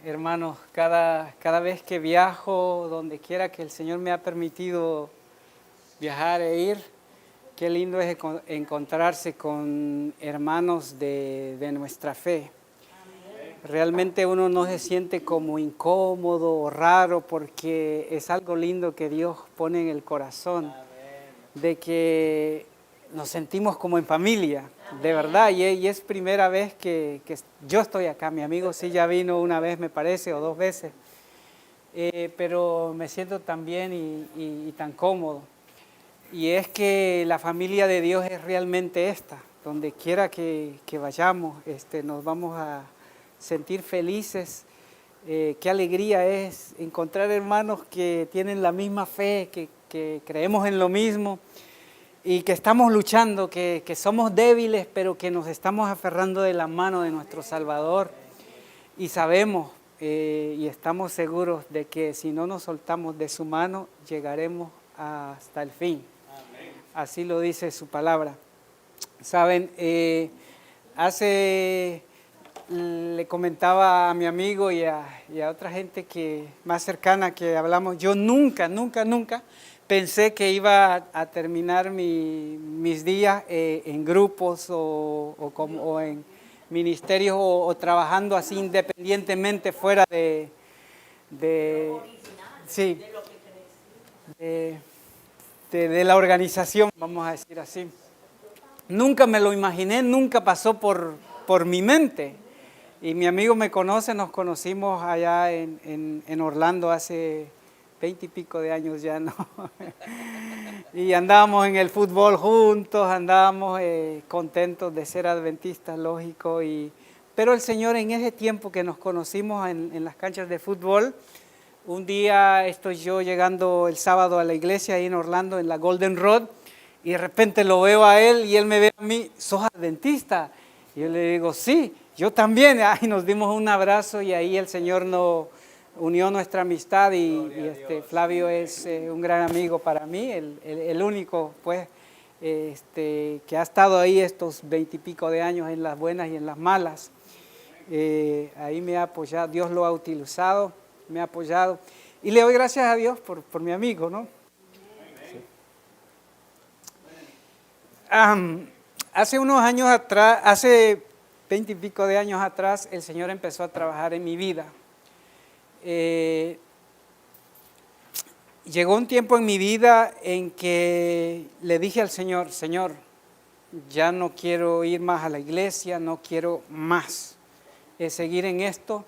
hermanos, cada vez que viajo, donde quiera que el Señor me ha permitido viajar e ir, qué lindo es encontrarse con hermanos de nuestra fe. Realmente uno no se siente como incómodo o raro porque es algo lindo que Dios pone en el corazón, de que nos sentimos como en familia, de verdad, y es primera vez que yo estoy acá. Mi amigo sí ya vino una vez, me parece, o dos veces, pero me siento tan bien y tan cómodo. Y es que la familia de Dios es realmente esta, donde quiera que vayamos, nos vamos a sentir felices. Qué alegría es encontrar hermanos que tienen la misma fe, que creemos en lo mismo y que estamos luchando, que somos débiles, pero que nos estamos aferrando de la mano de nuestro Salvador. Y sabemos y estamos seguros de que si no nos soltamos de su mano, llegaremos hasta el fin. Amén. Así lo dice su palabra. Saben, le comentaba a mi amigo y a otra gente más cercana que hablamos, yo nunca pensé que iba a terminar mis días en grupos o en ministerios o trabajando así independientemente fuera de la organización, vamos a decir así. Nunca me lo imaginé, nunca pasó por mi mente. Y mi amigo me conoce, nos conocimos allá en Orlando hace 20 y pico de años ya, ¿no? Y andábamos en el fútbol juntos, andábamos contentos de ser adventistas, lógico. Pero el Señor, en ese tiempo que nos conocimos en las canchas de fútbol, un día estoy yo llegando el sábado a la iglesia ahí en Orlando, en la Golden Road, y de repente lo veo a él y él me ve a mí, ¿sos adventista? Y yo le digo, sí, yo también. Y nos dimos un abrazo y ahí el Señor nos unió nuestra amistad y Flavio es un gran amigo para mí, el único pues que ha estado ahí estos 20 y pico de años en las buenas y en las malas. Ahí me ha apoyado, Dios lo ha utilizado, me ha apoyado y le doy gracias a Dios por mi amigo, ¿no? Hace unos años atrás, hace 20 y pico de años atrás, el Señor empezó a trabajar en mi vida. Llegó un tiempo en mi vida en que le dije al Señor, Señor, ya no quiero ir más a la iglesia, no quiero más seguir en esto,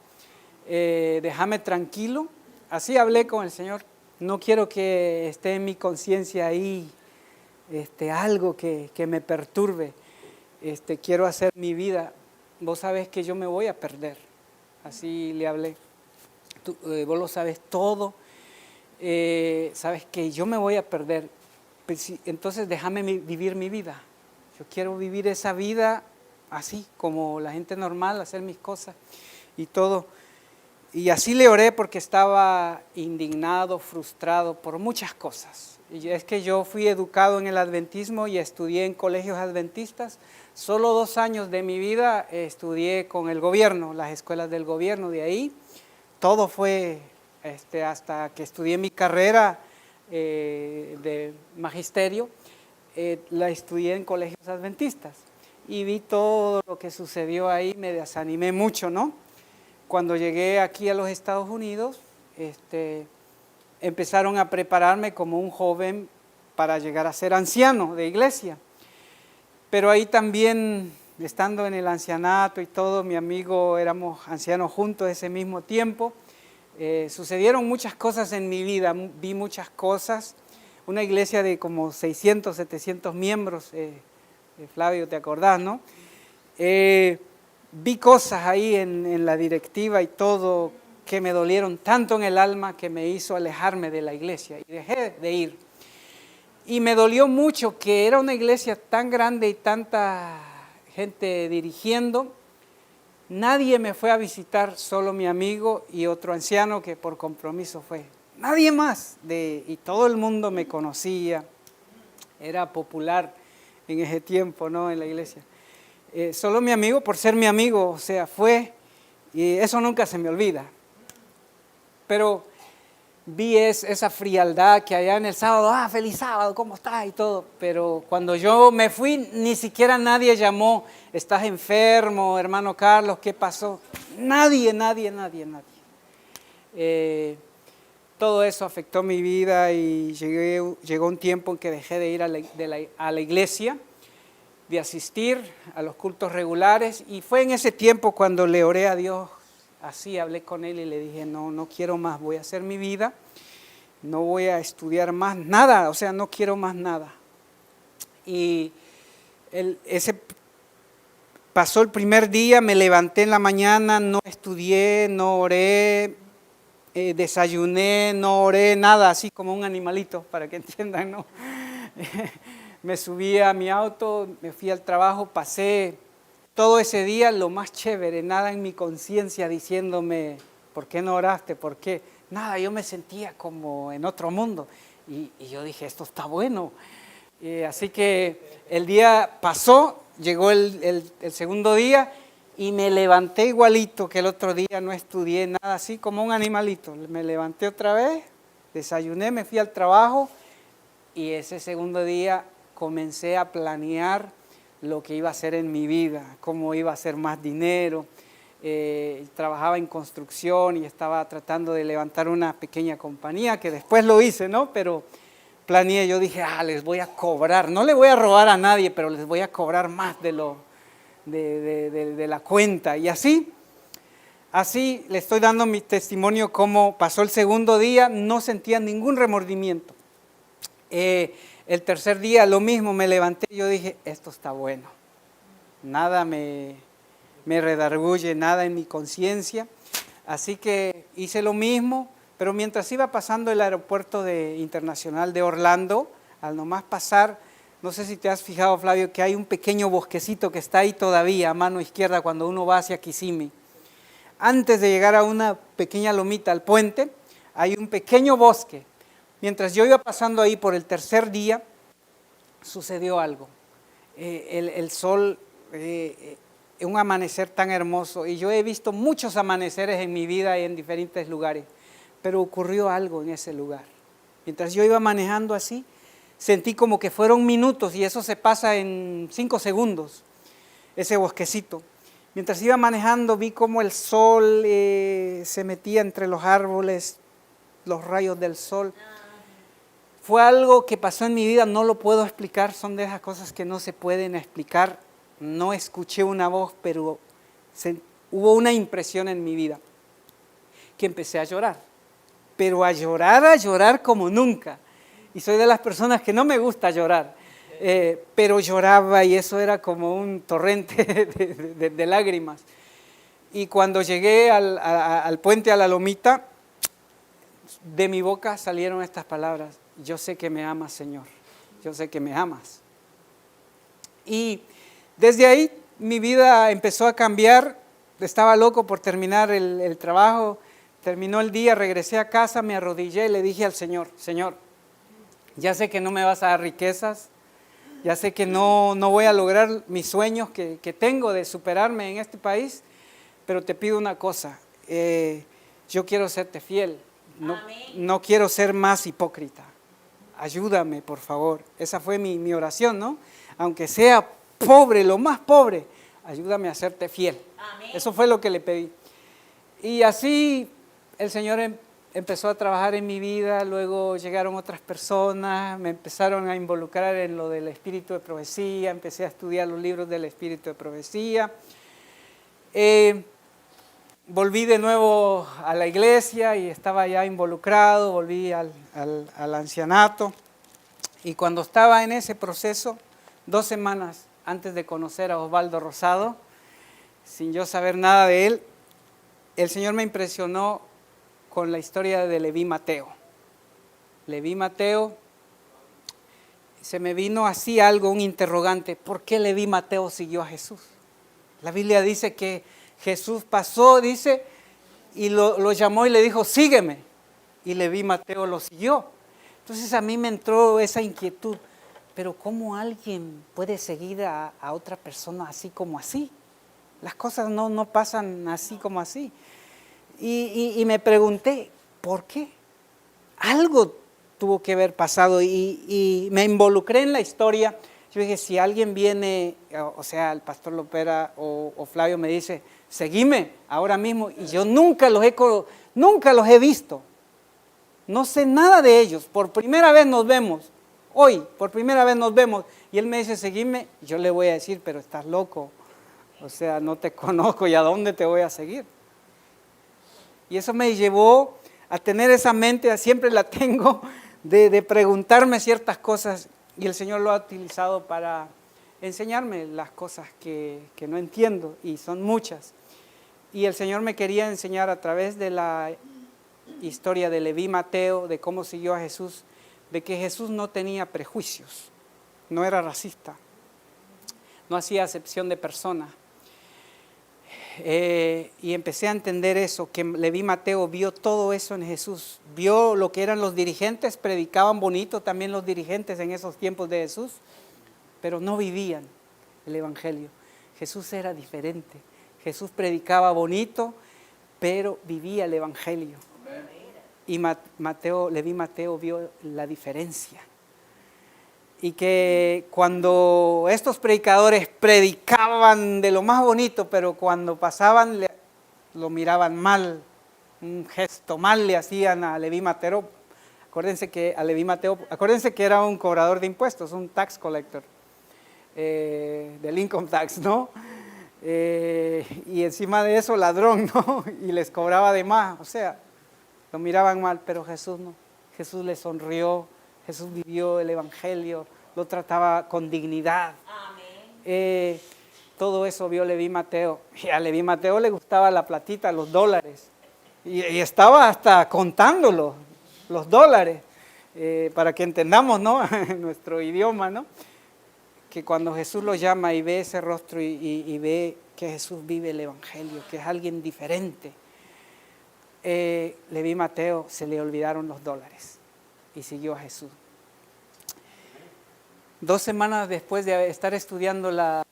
déjame tranquilo. Así hablé con el Señor, no quiero que esté en mi conciencia ahí algo que me perturbe, quiero hacer mi vida. Vos sabés que yo me voy a perder, así le hablé. Vos lo sabes todo, sabes que yo me voy a perder, entonces déjame vivir mi vida. Yo quiero vivir esa vida así, como la gente normal, hacer mis cosas y todo. Y así le oré porque estaba indignado, frustrado por muchas cosas. Y es que yo fui educado en el adventismo y estudié en colegios adventistas. Solo 2 años de mi vida estudié con el gobierno, las escuelas del gobierno. De ahí todo fue hasta que estudié mi carrera de magisterio, la estudié en colegios adventistas. Y vi todo lo que sucedió ahí, me desanimé mucho, ¿no? Cuando llegué aquí a los Estados Unidos, empezaron a prepararme como un joven para llegar a ser anciano de iglesia. Pero ahí también, estando en el ancianato y todo, mi amigo, éramos ancianos juntos ese mismo tiempo, sucedieron muchas cosas en mi vida, vi muchas cosas. Una iglesia de como 600, 700 miembros, Flavio, ¿te acordás, no? Vi cosas ahí en la directiva y todo que me dolieron tanto en el alma que me hizo alejarme de la iglesia y dejé de ir. Y me dolió mucho que era una iglesia tan grande y tanta gente dirigiendo. Nadie me fue a visitar, solo mi amigo y otro anciano que por compromiso fue. Nadie más. Y todo el mundo me conocía. Era popular en ese tiempo, ¿no? En la iglesia. Solo mi amigo, por ser mi amigo, o sea, fue, y eso nunca se me olvida. pero vi esa frialdad que allá en el sábado, feliz sábado, ¿cómo estás? Y todo, pero cuando yo me fui, ni siquiera nadie llamó, ¿estás enfermo, hermano Carlos? ¿Qué pasó? Nadie. Todo eso afectó mi vida y llegó un tiempo en que dejé de ir a la iglesia, de asistir a los cultos regulares, y fue en ese tiempo cuando le oré a Dios, así hablé con Él y le dije, no quiero más, voy a hacer mi vida, no voy a estudiar más nada, o sea, no quiero más nada. Y pasó el primer día, me levanté en la mañana, no estudié, no oré, desayuné, no oré, nada, así como un animalito, para que entiendan, ¿no? Me subí a mi auto, me fui al trabajo, pasé todo ese día lo más chévere, nada en mi conciencia diciéndome, ¿por qué no oraste? ¿Por qué? Nada, yo me sentía como en otro mundo y yo dije, esto está bueno. Así que el día pasó, llegó el segundo día y me levanté igualito que el otro día, no estudié nada, así como un animalito. Me levanté otra vez, desayuné, me fui al trabajo y ese segundo día comencé a planear lo que iba a hacer en mi vida, cómo iba a hacer más dinero. Trabajaba en construcción y estaba tratando de levantar una pequeña compañía, que después lo hice, ¿no? Pero planeé, yo dije, les voy a cobrar, no le voy a robar a nadie, pero les voy a cobrar más de la cuenta. Y así le estoy dando mi testimonio cómo pasó el segundo día, no sentía ningún remordimiento. El tercer día lo mismo, me levanté y yo dije, esto está bueno, nada me redarguye, nada en mi conciencia, así que hice lo mismo, pero mientras iba pasando el aeropuerto internacional de Orlando, al nomás pasar, no sé si te has fijado, Flavio, que hay un pequeño bosquecito que está ahí todavía a mano izquierda cuando uno va hacia Kissimmee. Antes de llegar a una pequeña lomita al puente, hay un pequeño bosque. Mientras yo iba pasando ahí por el tercer día, sucedió algo. El sol, un amanecer tan hermoso, y yo he visto muchos amaneceres en mi vida y en diferentes lugares, pero ocurrió algo en ese lugar. Mientras yo iba manejando así, sentí como que fueron minutos, y eso se pasa en 5 segundos, ese bosquecito. Mientras iba manejando, vi como el sol se metía entre los árboles, los rayos del sol. Fue algo que pasó en mi vida, no lo puedo explicar, son de esas cosas que no se pueden explicar. No escuché una voz, pero hubo una impresión en mi vida, que empecé a llorar, pero a llorar como nunca. Y soy de las personas que no me gusta llorar, pero lloraba y eso era como un torrente de lágrimas. Y cuando llegué al puente, a la lomita, de mi boca salieron estas palabras: yo sé que me amas, Señor, yo sé que me amas. Y desde ahí mi vida empezó a cambiar, estaba loco por terminar el trabajo, terminó el día, regresé a casa, me arrodillé y le dije al Señor, Señor, ya sé que no me vas a dar riquezas, ya sé que no voy a lograr mis sueños que tengo de superarme en este país, pero te pido una cosa, yo quiero serte fiel, no quiero ser más hipócrita. Ayúdame, por favor. Esa fue mi oración, ¿no? Aunque sea pobre, lo más pobre, ayúdame a serte fiel. Amén. Eso fue lo que le pedí. Y así el Señor empezó a trabajar en mi vida, luego llegaron otras personas, me empezaron a involucrar en lo del espíritu de profecía, empecé a estudiar los libros del espíritu de profecía. Volví de nuevo a la iglesia y estaba ya involucrado, volví al ancianato. Y cuando estaba en ese proceso, 2 semanas antes de conocer a Osvaldo Rosado, sin yo saber nada de él, el Señor me impresionó con la historia de Leví Mateo. Leví Mateo, se me vino así algo, un interrogante: ¿por qué Leví Mateo siguió a Jesús? La Biblia dice que Jesús pasó, dice, y lo llamó y le dijo, sígueme. Y Leví Mateo lo siguió. Entonces a mí me entró esa inquietud, pero ¿cómo alguien puede seguir a otra persona así como así? Las cosas no pasan así como así. Y me pregunté, ¿por qué? Algo tuvo que haber pasado y me involucré en la historia. Yo dije, si alguien viene, o sea, el pastor Lopera o Flavio me dice, seguime ahora mismo, y yo nunca los he visto, no sé nada de ellos, por primera vez nos vemos, hoy, por primera vez nos vemos, y él me dice, seguime, yo le voy a decir, pero estás loco, o sea, no te conozco, ¿y a dónde te voy a seguir? Y eso me llevó a tener esa mente, siempre la tengo, de preguntarme ciertas cosas, y el Señor lo ha utilizado para enseñarme las cosas que no entiendo, y son muchas. Y el Señor me quería enseñar a través de la historia de Leví Mateo, de cómo siguió a Jesús, de que Jesús no tenía prejuicios, no era racista, no hacía acepción de personas. Y empecé a entender eso, que Leví Mateo vio todo eso en Jesús, vio lo que eran los dirigentes, predicaban bonito también los dirigentes en esos tiempos de Jesús, pero no vivían el Evangelio. Jesús era diferente, Jesús predicaba bonito, pero vivía el Evangelio. Y Leví Mateo vio la diferencia. Y que cuando estos predicadores predicaban de lo más bonito, pero cuando pasaban lo miraban mal, un gesto mal le hacían a Leví Mateo. Acuérdense que era un cobrador de impuestos, un tax collector, del income tax, ¿no? Y encima de eso ladrón, ¿no? Y les cobraba de más, o sea, lo miraban mal, pero Jesús no. Jesús les sonrió. Jesús vivió el Evangelio, lo trataba con dignidad. Todo eso vio Leví Mateo. Y a Leví Mateo le gustaba la platita, los dólares. Y estaba hasta contándolo, los dólares, para que entendamos, ¿no? Nuestro idioma, ¿no? Que cuando Jesús lo llama y ve ese rostro y ve que Jesús vive el Evangelio, que es alguien diferente, Leví Mateo se le olvidaron los dólares y siguió a Jesús. 2 semanas después de estar estudiando la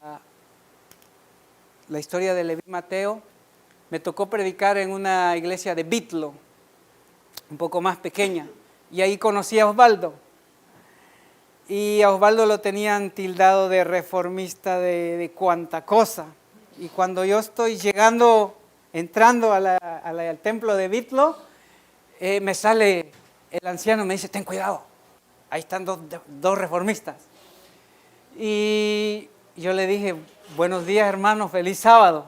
historia de Leví Mateo, me tocó predicar en una iglesia de Bitlo, un poco más pequeña, y ahí conocí a Osvaldo. Y a Osvaldo lo tenían tildado de reformista de cuanta cosa. Y cuando yo estoy entrando al templo de Bitlo, me sale el anciano, me dice, ten cuidado, ahí están dos reformistas. Y yo le dije, buenos días hermano, feliz sábado,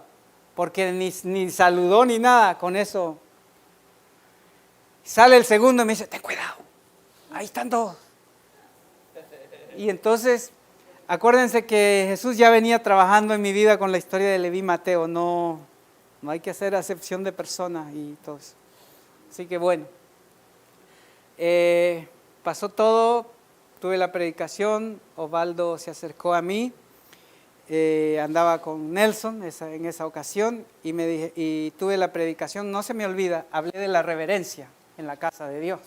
porque ni saludó ni nada con eso. Sale el segundo y me dice, ten cuidado, ahí están dos. Y entonces, acuérdense que Jesús ya venía trabajando en mi vida con la historia de Leví Mateo, no hay que hacer acepción de personas y todo eso. Así que bueno, pasó todo, tuve la predicación, Osvaldo se acercó a mí, andaba con Nelson en esa ocasión y tuve la predicación, no se me olvida, hablé de la reverencia en la casa de Dios.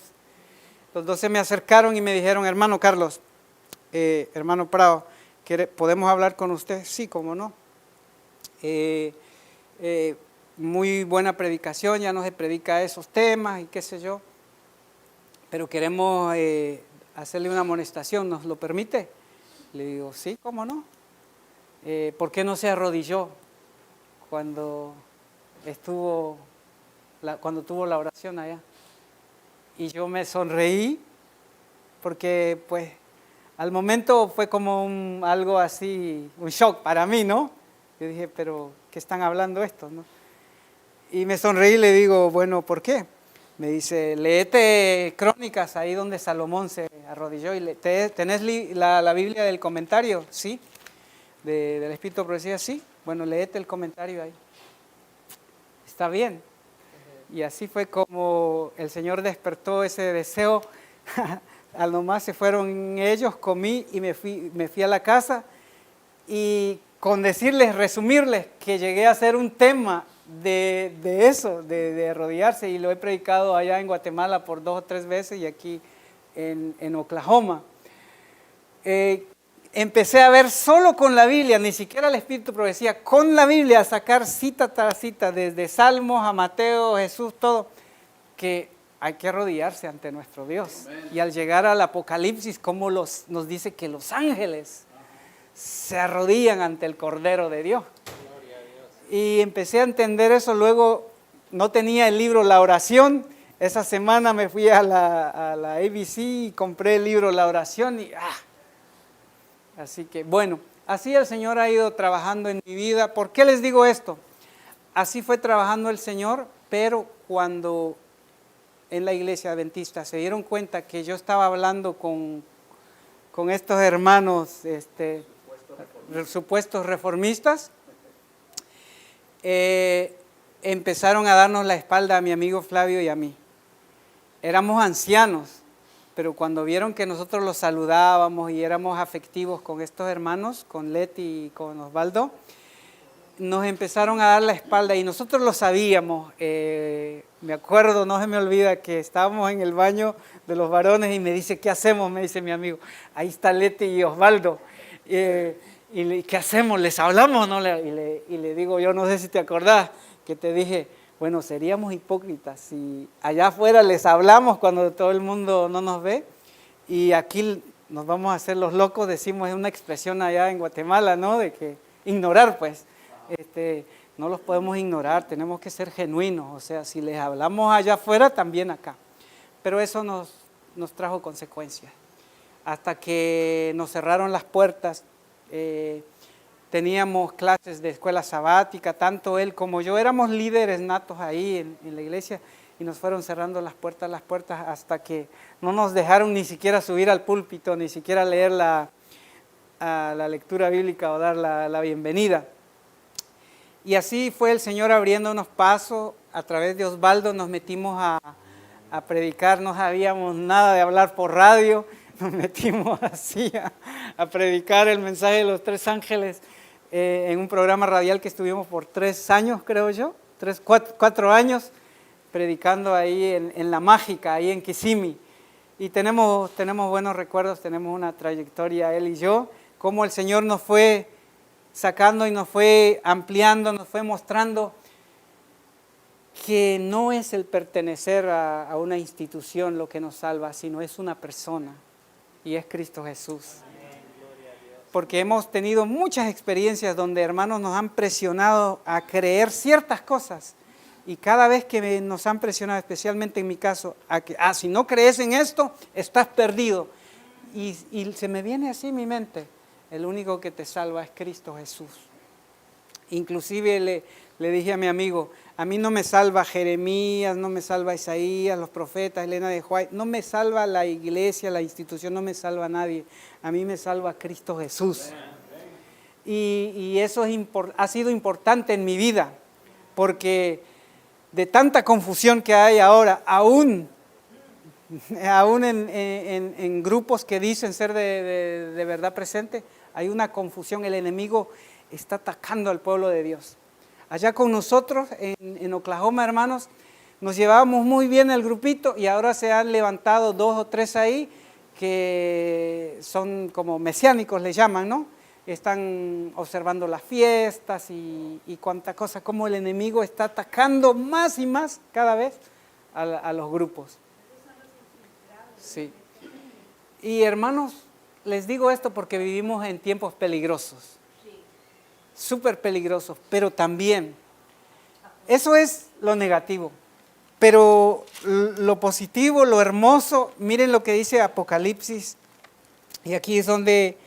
Los dos se me acercaron y me dijeron, hermano Carlos, hermano Prado, ¿podemos hablar con usted? Sí, cómo no. Muy buena predicación, ya no se predica esos temas y qué sé yo, pero queremos hacerle una amonestación, ¿nos lo permite? Le digo, sí, cómo no. ¿Por qué no se arrodilló cuando tuvo la oración allá? Y yo me sonreí porque pues al momento fue como algo así, un shock para mí, ¿no? Yo dije, pero ¿qué están hablando estos, no? Y me sonreí y le digo, bueno, ¿por qué? Me dice, léete Crónicas, ahí donde Salomón se arrodilló. ¿Tenés la Biblia del comentario? Sí. ¿Del Espíritu de Profecía? Sí. Bueno, léete el comentario ahí. Está bien. Y así fue como el Señor despertó ese deseo. Al nomás se fueron ellos, comí y me fui a la casa. Y con resumirles que llegué a hacer un tema de eso, de arrodillarse, y lo he predicado allá en Guatemala por 2 o 3 veces y aquí en Oklahoma. Empecé a ver solo con la Biblia, ni siquiera el Espíritu de Profecía, con la Biblia, a sacar cita tras cita, desde Salmos a Mateo, Jesús, todo, que hay que arrodillarse ante nuestro Dios. Y al llegar al Apocalipsis, como nos dice que los ángeles se arrodillan ante el Cordero de Dios. Y empecé a entender eso. Luego no tenía el libro La Oración. Esa semana me fui a la ABC y compré el libro La Oración. Así que bueno, así el Señor ha ido trabajando en mi vida. ¿Por qué les digo esto? Así fue trabajando el Señor, pero cuando en la iglesia adventista se dieron cuenta que yo estaba hablando con estos hermanos supuestos reformistas, empezaron a darnos la espalda a mi amigo Flavio y a mí. Éramos ancianos, pero cuando vieron que nosotros los saludábamos y éramos afectivos con estos hermanos, con Leti y con Osvaldo, nos empezaron a dar la espalda y nosotros lo sabíamos. Me acuerdo, no se me olvida, que estábamos en el baño de los varones y me dice, ¿qué hacemos? Me dice mi amigo, ahí está Leti y Osvaldo. ¿Qué hacemos? ¿Les hablamos? ¿No? Y le digo, yo no sé si te acordás, que te dije, bueno, seríamos hipócritas si allá afuera les hablamos cuando todo el mundo no nos ve y aquí nos vamos a hacer los locos, decimos, es una expresión allá en Guatemala, ¿no? De que ignorar, pues. No los podemos ignorar, tenemos que ser genuinos, o sea, si les hablamos allá afuera, también acá. Pero eso nos trajo consecuencias. Hasta que nos cerraron las puertas, teníamos clases de escuela sabática, tanto él como yo, éramos líderes natos ahí en la iglesia, y nos fueron cerrando las puertas hasta que no nos dejaron ni siquiera subir al púlpito, ni siquiera leer la lectura bíblica o dar la bienvenida. Y así fue el Señor abriéndonos paso. A través de Osvaldo nos metimos a predicar, no sabíamos nada de hablar por radio, nos metimos así a predicar el mensaje de los 3 ángeles en un programa radial que estuvimos por 3 años, creo yo, 4 años, predicando ahí en La Mágica, ahí en Kissimmee. Y tenemos buenos recuerdos, tenemos una trayectoria él y yo, cómo el Señor nos fue sacando y nos fue ampliando, nos fue mostrando que no es el pertenecer a una institución lo que nos salva, sino es una persona, y es Cristo Jesús. Porque hemos tenido muchas experiencias donde hermanos nos han presionado a creer ciertas cosas, y cada vez que nos han presionado, especialmente en mi caso, a que si no crees en esto, estás perdido. Y se me viene así en mi mente, el único que te salva es Cristo Jesús. Inclusive le dije a mi amigo, a mí no me salva Jeremías, no me salva Isaías, los profetas, Elena de White, no me salva la iglesia, la institución, no me salva nadie. A mí me salva Cristo Jesús. Y eso ha sido importante en mi vida, porque de tanta confusión que hay ahora, aún en grupos que dicen ser de verdad presente, hay una confusión. El enemigo está atacando al pueblo de Dios. Allá con nosotros en Oklahoma, hermanos, nos llevábamos muy bien el grupito y ahora se han levantado 2 o 3 ahí que son como mesiánicos, le llaman, ¿no? Están observando las fiestas y cuánta cosa, como el enemigo está atacando más y más cada vez a los grupos. Sí. Y hermanos, les digo esto porque vivimos en tiempos peligrosos, súper peligrosos, pero también, eso es lo negativo, pero lo positivo, lo hermoso, miren lo que dice Apocalipsis, y aquí es donde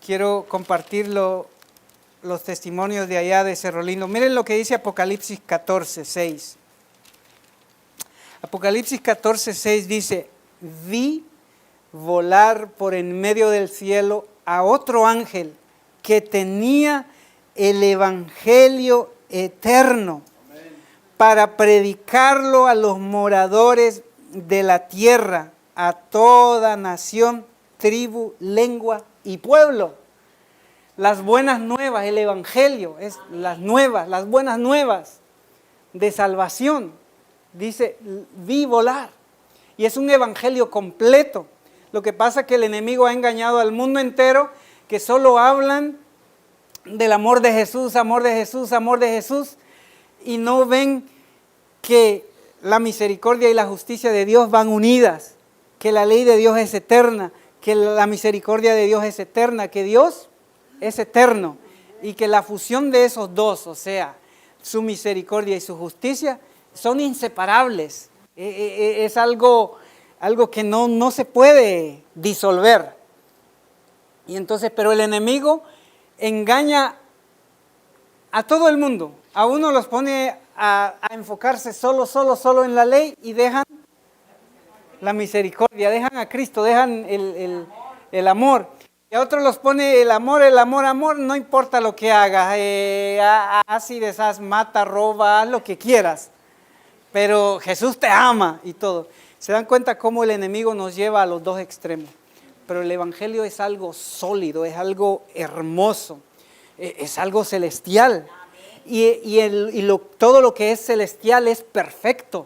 quiero compartir los testimonios de allá de Cerro Lindo. Miren lo que dice Apocalipsis 14:6. Apocalipsis 14:6 dice, vi volar por en medio del cielo a otro ángel que tenía el evangelio eterno para predicarlo a los moradores de la tierra, a toda nación, tribu, lengua y pueblo. Las buenas nuevas, el evangelio es las buenas nuevas de salvación. Dice, vi volar. Y es un evangelio completo. Lo que pasa es que el enemigo ha engañado al mundo entero, que solo hablan del amor de Jesús, amor de Jesús, amor de Jesús, y no ven que la misericordia y la justicia de Dios van unidas, que la ley de Dios es eterna, que la misericordia de Dios es eterna, que Dios es eterno y que la fusión de esos dos, o sea, su misericordia y su justicia, son inseparables. Es algo que no se puede disolver. Y entonces, pero el enemigo engaña a todo el mundo. A uno los pone a enfocarse solo en la ley y dejan la misericordia, dejan a Cristo, dejan el amor. Y a otros los pone el amor, no importa lo que hagas, haz y deshaz, mata, roba, haz lo que quieras. Pero Jesús te ama y todo. Se dan cuenta cómo el enemigo nos lleva a los dos extremos. Pero el evangelio es algo sólido, es algo hermoso, es algo celestial. Todo lo que es celestial es perfecto.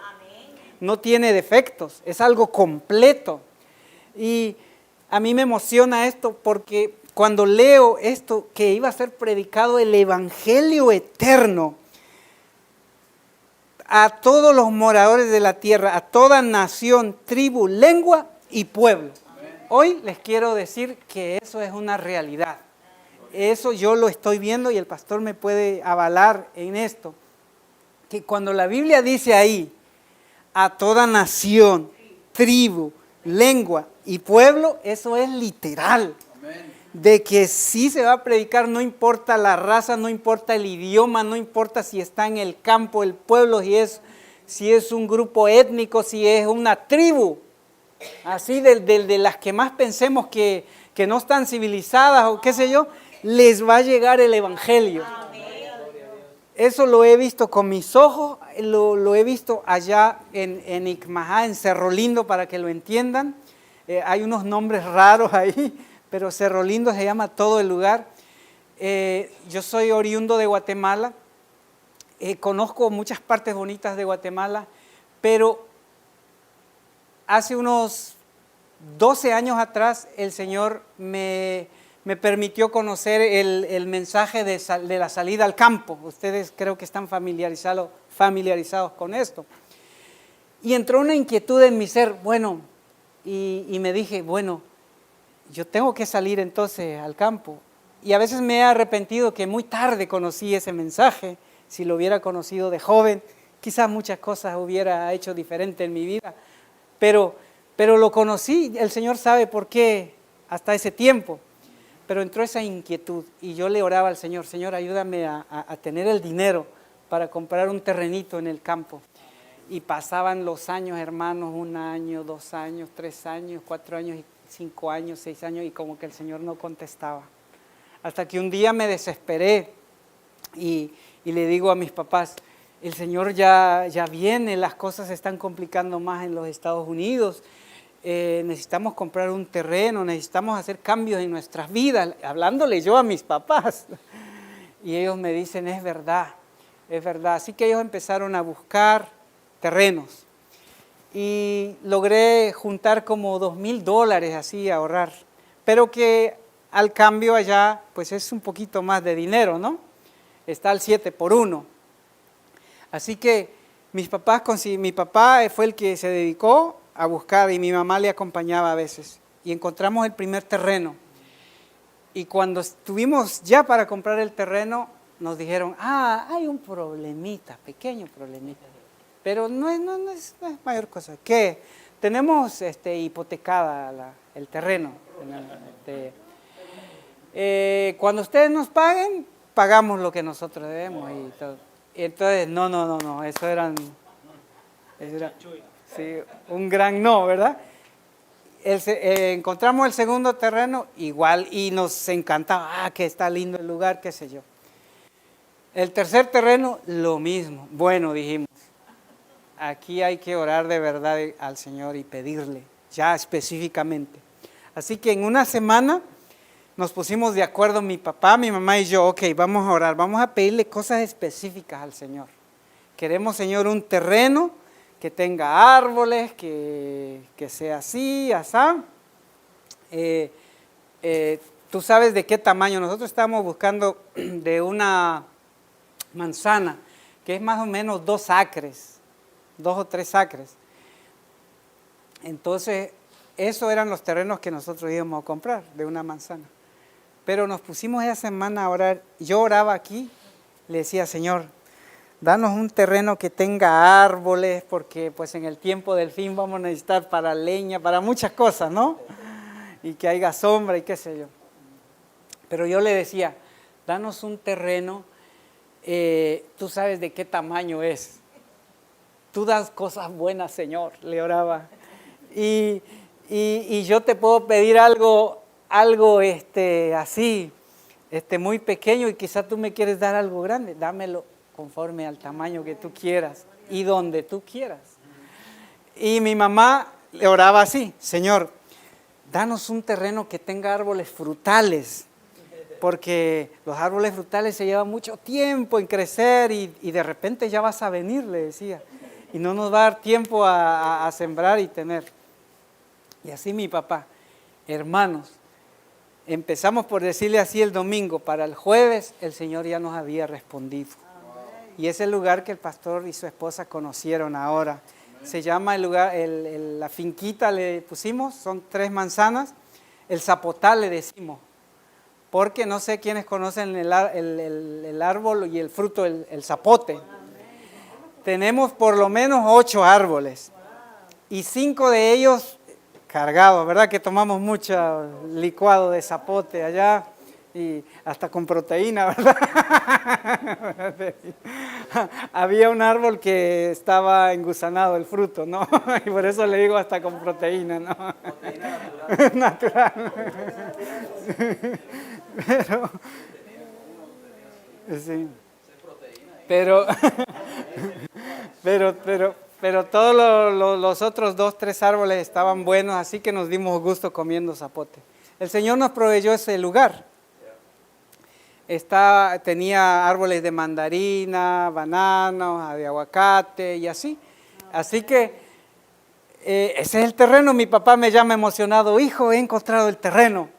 No tiene defectos, es algo completo. Y a mí me emociona esto porque cuando leo esto, que iba a ser predicado el evangelio eterno a todos los moradores de la tierra, a toda nación, tribu, lengua y pueblo. Hoy les quiero decir que eso es una realidad. Eso yo lo estoy viendo y el pastor me puede avalar en esto. Que cuando la Biblia dice ahí, a toda nación, tribu, lengua y pueblo, eso es literal. De que sí se va a predicar, no importa la raza, no importa el idioma, no importa si está en el campo, el pueblo, si es un grupo étnico, si es una tribu. Así de las que más pensemos que no están civilizadas o qué sé yo, les va a llegar el evangelio. Eso lo he visto con mis ojos, lo he visto allá en Icmajá, en Cerro Lindo, para que lo entiendan. Hay unos nombres raros ahí, pero Cerro Lindo se llama todo el lugar. Yo soy oriundo de Guatemala, conozco muchas partes bonitas de Guatemala, pero hace unos 12 años atrás el Señor me permitió conocer el mensaje de la salida al campo. Ustedes creo que están familiarizados con esto. Y entró una inquietud en mi ser, bueno, y me dije, bueno, yo tengo que salir entonces al campo. Y a veces me he arrepentido que muy tarde conocí ese mensaje. Si lo hubiera conocido de joven, quizás muchas cosas hubiera hecho diferente en mi vida. Pero lo conocí, el Señor sabe por qué hasta ese tiempo. Pero entró esa inquietud y yo le oraba al Señor, Señor, ayúdame a tener el dinero para comprar un terrenito en el campo. Y pasaban los años, hermanos, 1 año, 2 años, 3 años, 4 años, 5 años, 6 años, y como que el Señor no contestaba. Hasta que un día me desesperé y le digo a mis papás, el Señor ya viene, las cosas se están complicando más en los Estados Unidos, necesitamos comprar un terreno, necesitamos hacer cambios en nuestras vidas, hablándole yo a mis papás. Y ellos me dicen, es verdad. Así que ellos empezaron a buscar terrenos y logré juntar como $2,000 así, ahorrar, pero que al cambio allá pues es un poquito más de dinero, ¿no? Está al 7 por 1. Así que mi papá fue el que se dedicó a buscar y mi mamá le acompañaba a veces. Y encontramos el primer terreno. Y cuando estuvimos ya para comprar el terreno, nos dijeron, hay un problemita, pequeño problemita. Pero no es mayor cosa. ¿Qué? Tenemos hipotecada el terreno. Cuando ustedes nos paguen, pagamos lo que nosotros debemos y todo. Y entonces, no, eso era sí, un gran no, ¿verdad? Encontramos el segundo terreno igual y nos encantaba, que está lindo el lugar, qué sé yo. El tercer terreno, lo mismo. Bueno, dijimos, aquí hay que orar de verdad al Señor y pedirle, ya específicamente. Así que en una semana nos pusimos de acuerdo mi papá, mi mamá y yo, ok, vamos a orar, vamos a pedirle cosas específicas al Señor. Queremos, Señor, un terreno que tenga árboles, que sea así, asá. Tú sabes de qué tamaño. Nosotros estamos buscando de una manzana, que es más o menos 2 acres. 2 o 3 acres. Entonces, esos eran los terrenos que nosotros íbamos a comprar, de una manzana. Pero nos pusimos esa semana a orar. Yo oraba aquí, le decía, Señor, danos un terreno que tenga árboles, porque pues en el tiempo del fin vamos a necesitar para leña, para muchas cosas, ¿no? Y que haya sombra y qué sé yo. Pero yo le decía, danos un terreno, tú sabes de qué tamaño es. Tú das cosas buenas, Señor, le oraba. Y yo te puedo pedir algo así, muy pequeño, y quizás tú me quieres dar algo grande. Dámelo conforme al tamaño que tú quieras y donde tú quieras. Y mi mamá le oraba así, Señor, danos un terreno que tenga árboles frutales, porque los árboles frutales se llevan mucho tiempo en crecer y de repente ya vas a venir, le decía, y no nos va a dar tiempo a sembrar y tener. Y así mi papá, hermanos, empezamos por decirle así el domingo, para el jueves el Señor ya nos había respondido. Y es el lugar que el pastor y su esposa conocieron ahora. Se llama el lugar, la finquita le pusimos, son 3 manzanas, el zapotal le decimos, porque no sé quiénes conocen el árbol y el fruto, el zapote. Tenemos por lo menos 8 árboles y 5 de ellos cargados, ¿verdad? Que tomamos mucho licuado de zapote allá y hasta con proteína, ¿verdad? Había un árbol que estaba engusanado el fruto, ¿no? Y por eso le digo hasta con proteína, ¿no? Proteína natural. Pero, sí. Pero todos los otros 2, 3 árboles estaban buenos, así que nos dimos gusto comiendo zapote. El Señor nos proveyó ese lugar. Tenía árboles de mandarina, bananos, de aguacate y así. Así que ese es el terreno. Mi papá me llama emocionado, hijo, he encontrado el terreno.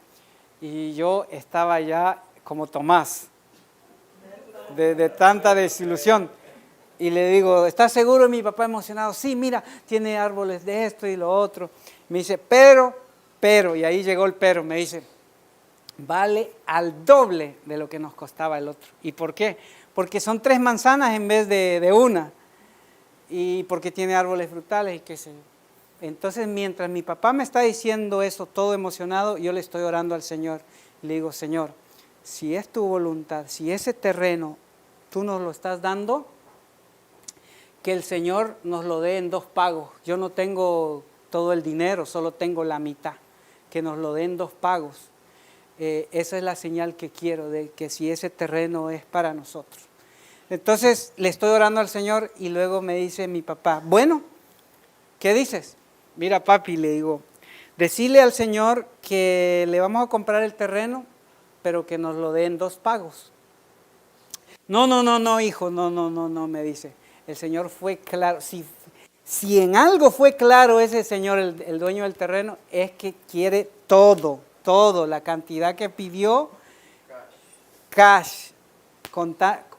Y yo estaba ya como Tomás, de tanta desilusión. Y le digo, ¿estás seguro? Mi papá emocionado, sí, mira, tiene árboles de esto y lo otro. Me dice, pero, y ahí llegó el pero, me dice, vale al doble de lo que nos costaba el otro. ¿Y por qué? Porque son 3 manzanas en vez de una. Y porque tiene árboles frutales y qué sé yo. Entonces, mientras mi papá me está diciendo eso, todo emocionado, yo le estoy orando al Señor. Le digo, Señor, si es tu voluntad, si ese terreno tú nos lo estás dando, que el Señor nos lo dé en 2 pagos. Yo no tengo todo el dinero, solo tengo la mitad. Que nos lo dé en 2 pagos. Esa es la señal que quiero, de que si ese terreno es para nosotros. Entonces le estoy orando al Señor y luego me dice mi papá, bueno, ¿qué dices? Mira papi, le digo, decirle al Señor que le vamos a comprar el terreno, pero que nos lo dé en 2 pagos. No, hijo, no, me dice. El Señor fue claro. Si en algo fue claro ese señor, el dueño del terreno, es que quiere todo, la cantidad que pidió, cash,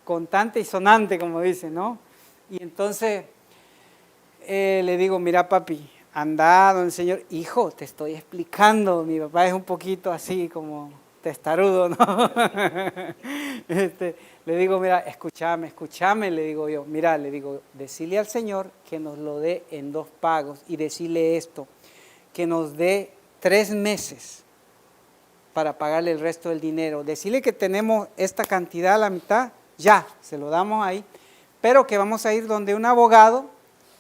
contante y sonante, como dice, ¿no? Y entonces le digo, mira papi, anda donde el Señor, hijo, te estoy explicando, mi papá es un poquito así como testarudo, ¿no? Le digo, mira, escúchame, le digo yo, mira, le digo, decirle al Señor que nos lo dé en 2 pagos y decirle esto, que nos dé 3 meses para pagarle el resto del dinero. Decirle que tenemos esta cantidad a la mitad, ya, se lo damos ahí, pero que vamos a ir donde un abogado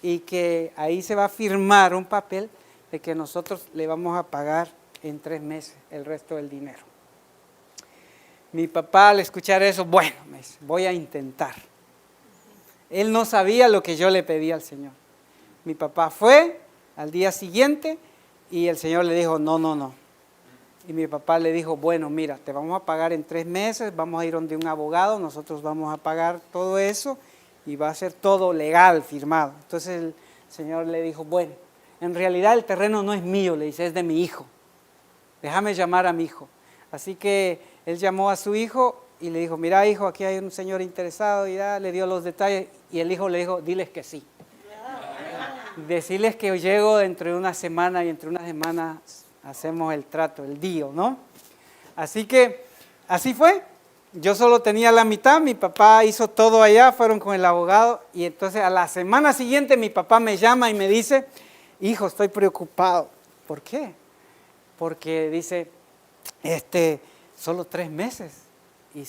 y que ahí se va a firmar un papel de que nosotros le vamos a pagar en 3 meses el resto del dinero. Mi papá al escuchar eso, bueno, me dice, voy a intentar. Él no sabía lo que yo le pedí al Señor. Mi papá fue al día siguiente y el Señor le dijo, no. Y mi papá le dijo, bueno, mira, te vamos a pagar en 3 meses, vamos a ir donde un abogado, nosotros vamos a pagar todo eso y va a ser todo legal, firmado. Entonces el Señor le dijo, bueno, en realidad el terreno no es mío, le dice, es de mi hijo. Déjame llamar a mi hijo. Así que él llamó a su hijo y le dijo, mira hijo, aquí hay un señor interesado y ya le dio los detalles y el hijo le dijo, diles que sí. decirles que llego dentro de una semana y entre unas semanas hacemos el trato, el deal, ¿no? Así que así fue. Yo solo tenía la mitad, mi papá hizo todo allá, fueron con el abogado y entonces a la semana siguiente mi papá me llama y me dice, hijo, estoy preocupado. ¿Por qué? Porque dice, solo 3 meses y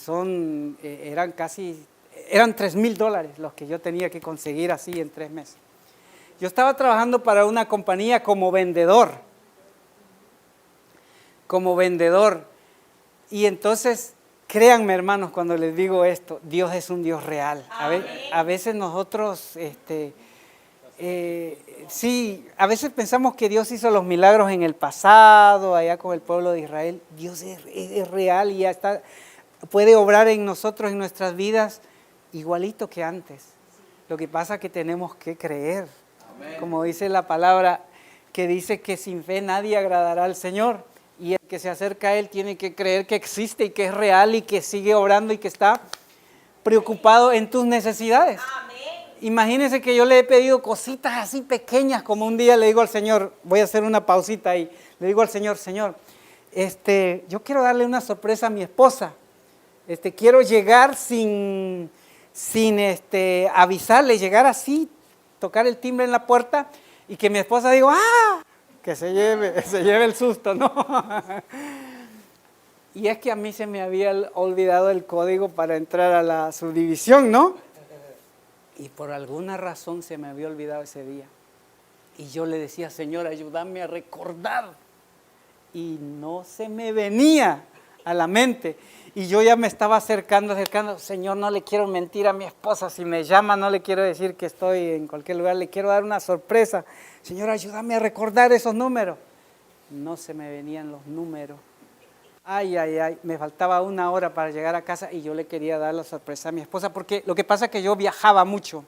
eran $3,000 los que yo tenía que conseguir así en 3 meses. Yo estaba trabajando para una compañía como vendedor, y entonces, créanme hermanos cuando les digo esto, Dios es un Dios real. A veces nosotros, sí, a veces pensamos que Dios hizo los milagros en el pasado, allá con el pueblo de Israel. Dios es real y ya puede obrar en nosotros, en nuestras vidas, igualito que antes. Lo que pasa es que tenemos que creer. Amén. Como dice la palabra, que dice que sin fe nadie agradará al Señor. Y el que se acerca a Él tiene que creer que existe y que es real y que sigue obrando y que está preocupado en tus necesidades. Amén. Imagínense que yo le he pedido cositas así pequeñas, como un día le digo al Señor, voy a hacer una pausita ahí, le digo al Señor, Señor, yo quiero darle una sorpresa a mi esposa, quiero llegar sin avisarle, llegar así, tocar el timbre en la puerta y que mi esposa diga, ¡ah! Que se lleve el susto, ¿no? Y es que a mí se me había olvidado el código para entrar a la subdivisión, ¿no? Y por alguna razón se me había olvidado ese día. Y yo le decía, Señor, ayúdame a recordar. Y no se me venía a la mente. Y yo ya me estaba acercando. Señor, no le quiero mentir a mi esposa. Si me llama, no le quiero decir que estoy en cualquier lugar. Le quiero dar una sorpresa. Señor, ayúdame a recordar esos números. No se me venían los números. Ay, me faltaba 1 hora para llegar a casa y yo le quería dar la sorpresa a mi esposa. Porque lo que pasa es que yo viajaba mucho.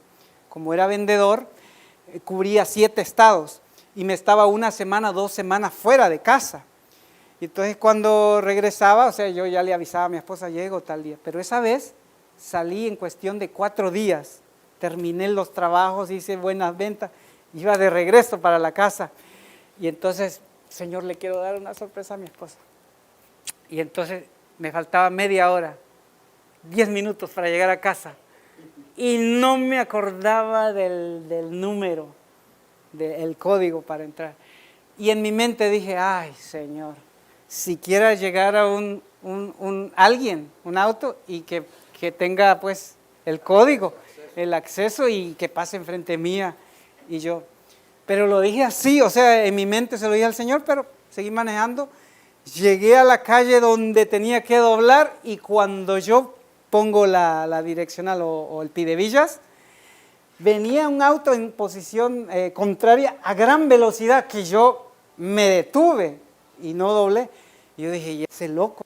Como era vendedor, cubría 7 estados. Y me estaba 1 semana, 2 semanas fuera de casa. Y entonces cuando regresaba, o sea, yo ya le avisaba a mi esposa, llego tal día. Pero esa vez salí en cuestión de 4 días. Terminé los trabajos, hice buenas ventas, iba de regreso para la casa. Y entonces, Señor, le quiero dar una sorpresa a mi esposa. Y entonces me faltaba media hora, 10 minutos para llegar a casa. Y no me acordaba del número, del código para entrar. Y en mi mente dije, ay, Señor, si quiera llegar a un auto y que tenga pues el código, el acceso y que pase enfrente mía y yo. Pero lo dije así, o sea, en mi mente se lo dije al Señor, pero seguí manejando. Llegué a la calle donde tenía que doblar y cuando yo pongo la direccional o el pidevillas, venía un auto en posición contraria a gran velocidad que yo me detuve y no doblé. Y yo dije, ¿y ese loco?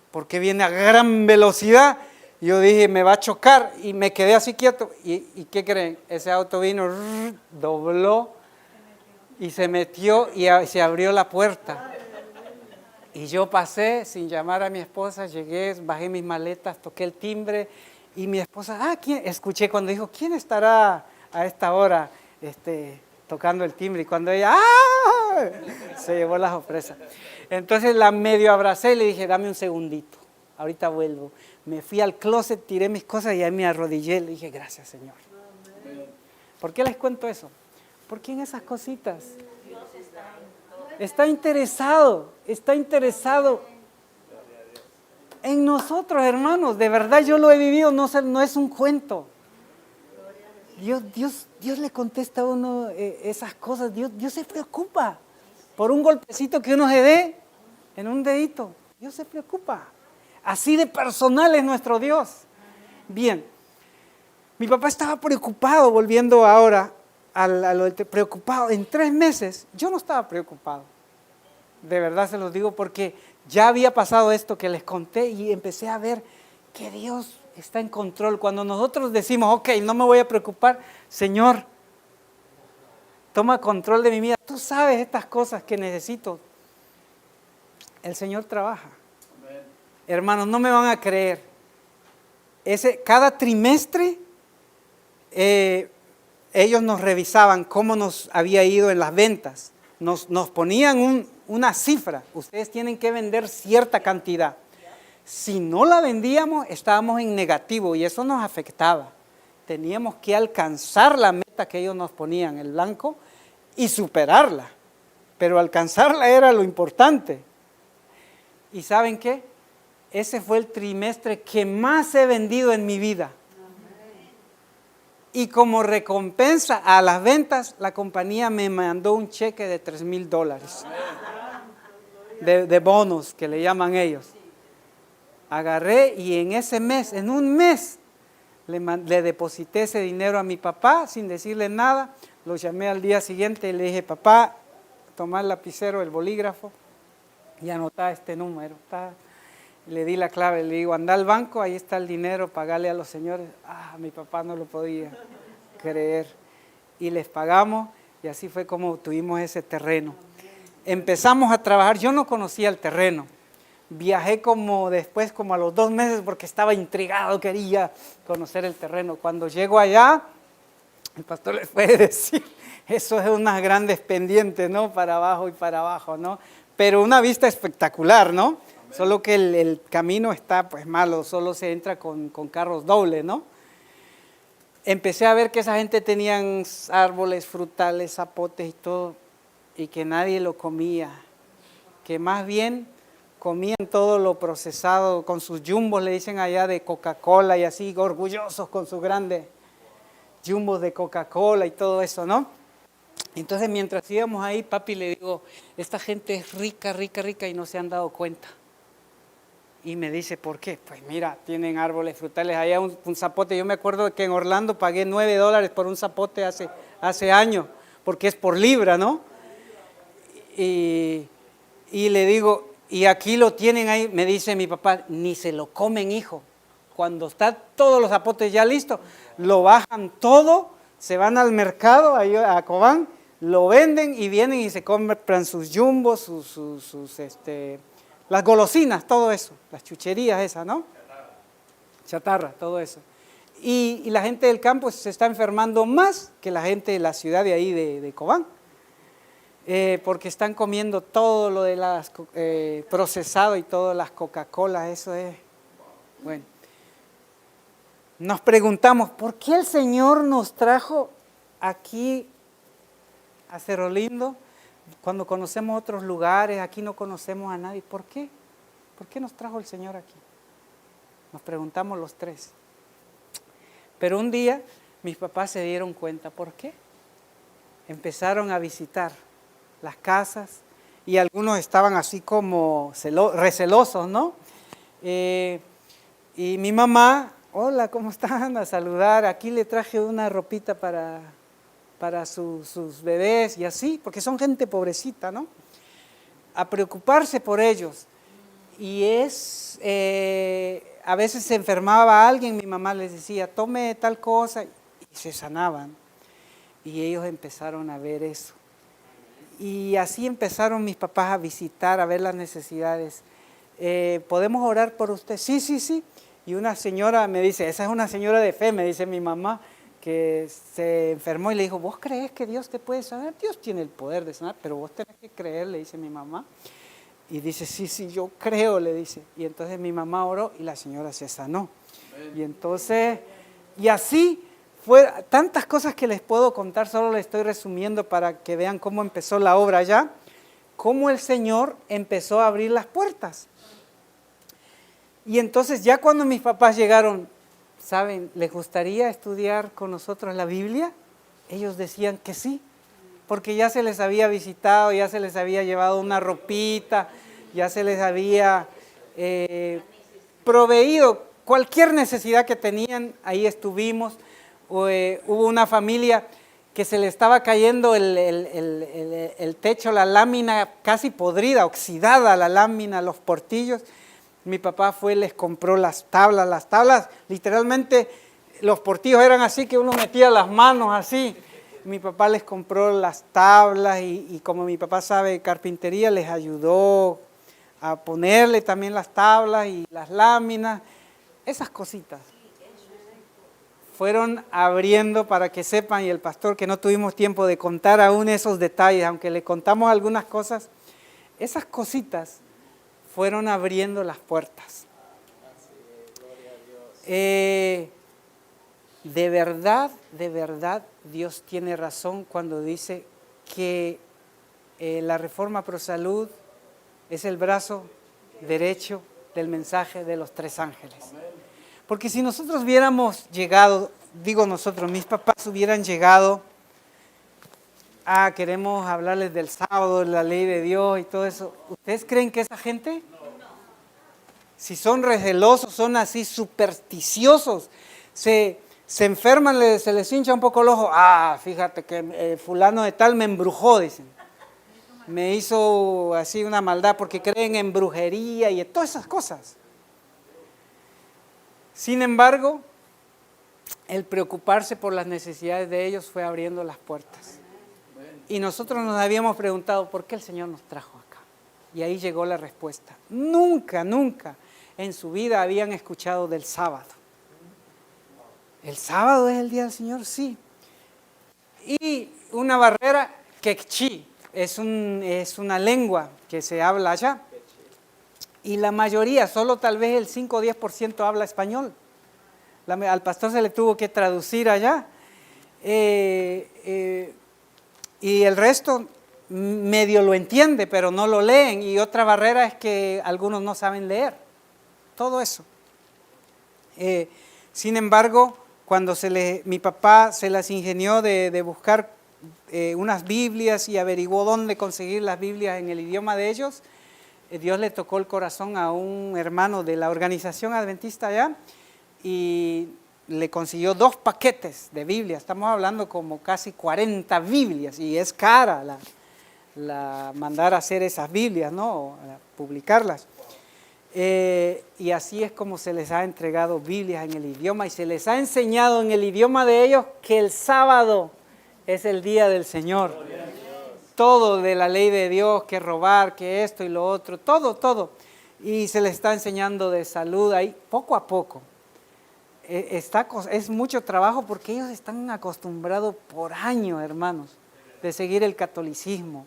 ¿Por qué viene a gran velocidad? Yo dije, me va a chocar y me quedé así quieto. ¿Y qué creen? Ese auto vino, dobló y se metió y se abrió la puerta. Y yo pasé sin llamar a mi esposa, llegué, bajé mis maletas, toqué el timbre y mi esposa, ¿quién? Escuché cuando dijo, ¿quién estará a esta hora tocando el timbre? Y cuando ella, se llevó la sorpresa. Entonces la medio abracé y le dije, dame un segundito, ahorita vuelvo. Me fui al closet, tiré mis cosas y ahí me arrodillé y le dije, gracias Señor. ¿Por qué les cuento eso? Porque en esas cositas está interesado en nosotros, hermanos. De verdad yo lo he vivido, no es un cuento. Dios le contesta a uno esas cosas. Dios se preocupa por un golpecito que uno se dé en un dedito. Dios se preocupa. Así de personal es nuestro Dios. Bien, mi papá estaba preocupado, volviendo ahora preocupado. En 3 meses yo no estaba preocupado. De verdad se los digo porque ya había pasado esto que les conté y empecé a ver que Dios está en control. Cuando nosotros decimos, ok, no me voy a preocupar, Señor, toma control de mi vida. Tú sabes estas cosas que necesito. El Señor trabaja. Amén. Hermanos, no me van a creer. Cada trimestre, ellos nos revisaban cómo nos había ido en las ventas. Nos ponían una cifra. Ustedes tienen que vender cierta cantidad. Si no la vendíamos, estábamos en negativo y eso nos afectaba. Teníamos que alcanzar la meta que ellos nos ponían, el blanco, y superarla. Pero alcanzarla era lo importante. ¿Y saben qué? Ese fue el trimestre que más he vendido en mi vida. Y como recompensa a las ventas, la compañía me mandó un cheque de $3,000 de bonos, que le llaman ellos. Agarré y en ese mes, en un mes, le deposité ese dinero a mi papá sin decirle nada. Lo llamé al día siguiente y le dije, papá, toma el lapicero, el bolígrafo y anotá este número. Le di la clave, le digo, anda al banco, ahí está el dinero, pagale a los señores. Mi papá no lo podía creer. Y les pagamos y así fue como tuvimos ese terreno. Empezamos a trabajar, yo no conocía el terreno. Viajé después como a los 2 meses porque estaba intrigado, quería conocer el terreno. Cuando llego allá, el pastor les puede decir, eso es unas grandes pendientes, ¿no? Para abajo y para abajo, ¿no? Pero una vista espectacular, ¿no? Solo que el camino está pues malo, solo se entra con carros dobles, ¿no? Empecé a ver que esa gente tenían árboles frutales, zapotes y todo, y que nadie lo comía, que más bien comían todo lo procesado con sus jumbos, le dicen allá, de Coca-Cola y así, orgullosos con sus grandes jumbos de Coca-Cola y todo eso, ¿no? Entonces mientras íbamos ahí, papi, le digo, esta gente es rica, rica, rica y no se han dado cuenta. Y me dice, ¿por qué? Pues mira, tienen árboles frutales, allá un zapote. Yo me acuerdo que en Orlando pagué $9 por un zapote hace años, porque es por libra, ¿no? Y le digo, y aquí lo tienen ahí, me dice mi papá, ni se lo comen, hijo. Cuando están todos los zapotes ya listos, lo bajan todo, se van al mercado, ahí a Cobán, lo venden y vienen y se compran sus jumbos, las golosinas, todo eso, las chucherías esas, ¿no? Chatarra, todo eso. Y la gente del campo se está enfermando más que la gente de la ciudad de ahí, de Cobán. Porque están comiendo todo lo de las procesado y todas las Coca-Cola, eso es, bueno. Nos preguntamos, ¿por qué el Señor nos trajo aquí a Cerro Lindo? Cuando conocemos otros lugares, aquí no conocemos a nadie. ¿Por qué? ¿Por qué nos trajo el Señor aquí? Nos preguntamos los tres. Pero un día mis papás se dieron cuenta. ¿Por qué? Empezaron a visitar las casas y algunos estaban así como recelosos, ¿no? Y mi mamá, hola, ¿cómo están? A saludar. Aquí le traje una ropita para sus bebés y así, porque son gente pobrecita, ¿no? A preocuparse por ellos. Y a veces se enfermaba alguien, mi mamá les decía, tome tal cosa, y se sanaban. Y ellos empezaron a ver eso. Y así empezaron mis papás a visitar, a ver las necesidades. ¿Podemos orar por usted? Sí, sí, sí. Y una señora me dice, esa es una señora de fe, me dice mi mamá, que se enfermó y le dijo, ¿vos crees que Dios te puede sanar? Dios tiene el poder de sanar, pero vos tenés que creer, le dice mi mamá. Y dice, sí, sí, yo creo, le dice. Y entonces mi mamá oró y la señora se sanó. Y entonces, y así fue, tantas cosas que les puedo contar, solo les estoy resumiendo para que vean cómo empezó la obra ya, cómo el Señor empezó a abrir las puertas. Y entonces ya cuando mis papás llegaron, ¿saben? ¿Les gustaría estudiar con nosotros la Biblia? Ellos decían que sí, porque ya se les había visitado, ya se les había llevado una ropita, ya se les había proveído cualquier necesidad que tenían, ahí estuvimos. Hubo una familia que se le estaba cayendo el techo, la lámina casi podrida, oxidada la lámina, los portillos. Mi papá les compró las tablas, literalmente los portillos eran así que uno metía las manos así. Mi papá les compró las tablas y como mi papá sabe carpintería, les ayudó a ponerle también las tablas y las láminas, esas cositas. fueron abriendo, para que sepan, y el pastor, que no tuvimos tiempo de contar aún esos detalles, aunque le contamos algunas cosas, esas cositas fueron abriendo las puertas. De verdad, Dios tiene razón cuando dice que la Reforma Pro Salud es el brazo derecho del mensaje de los tres ángeles. Porque si nosotros hubiéramos llegado, digo nosotros, mis papás hubieran llegado, queremos hablarles del sábado, la ley de Dios y todo eso, ¿ustedes creen que esa gente, si son recelosos, son así supersticiosos, se enferman, se les hincha un poco el ojo? Fíjate que fulano de tal me embrujó, dicen. Me hizo así una maldad, porque creen en brujería y en todas esas cosas. Sin embargo, el preocuparse por las necesidades de ellos fue abriendo las puertas. Y nosotros nos habíamos preguntado, ¿por qué el Señor nos trajo acá? Y ahí llegó la respuesta. Nunca en su vida habían escuchado del sábado. ¿El sábado es el día del Señor? Sí. Y una barrera, quechí, es una lengua que se habla allá. Y la mayoría, solo tal vez el 5 o 10% habla español. Al pastor se le tuvo que traducir allá. Y el resto medio lo entiende, pero no lo leen. Y otra barrera es que algunos no saben leer. Todo eso. Sin embargo, cuando mi papá se las ingenió de buscar unas Biblias y averiguó dónde conseguir las Biblias en el idioma de ellos, Dios le tocó el corazón a un hermano de la organización adventista allá y le consiguió 2 paquetes de Biblias. Estamos hablando como casi 40 Biblias y es cara la mandar a hacer esas Biblias, ¿no? Publicarlas. Y así es como se les ha entregado Biblias en el idioma y se les ha enseñado en el idioma de ellos que el sábado es el día del Señor. Todo de la ley de Dios, que robar, que esto y lo otro, todo. Y se les está enseñando de salud ahí poco a poco. Es mucho trabajo porque ellos están acostumbrados por años, hermanos, de seguir el catolicismo,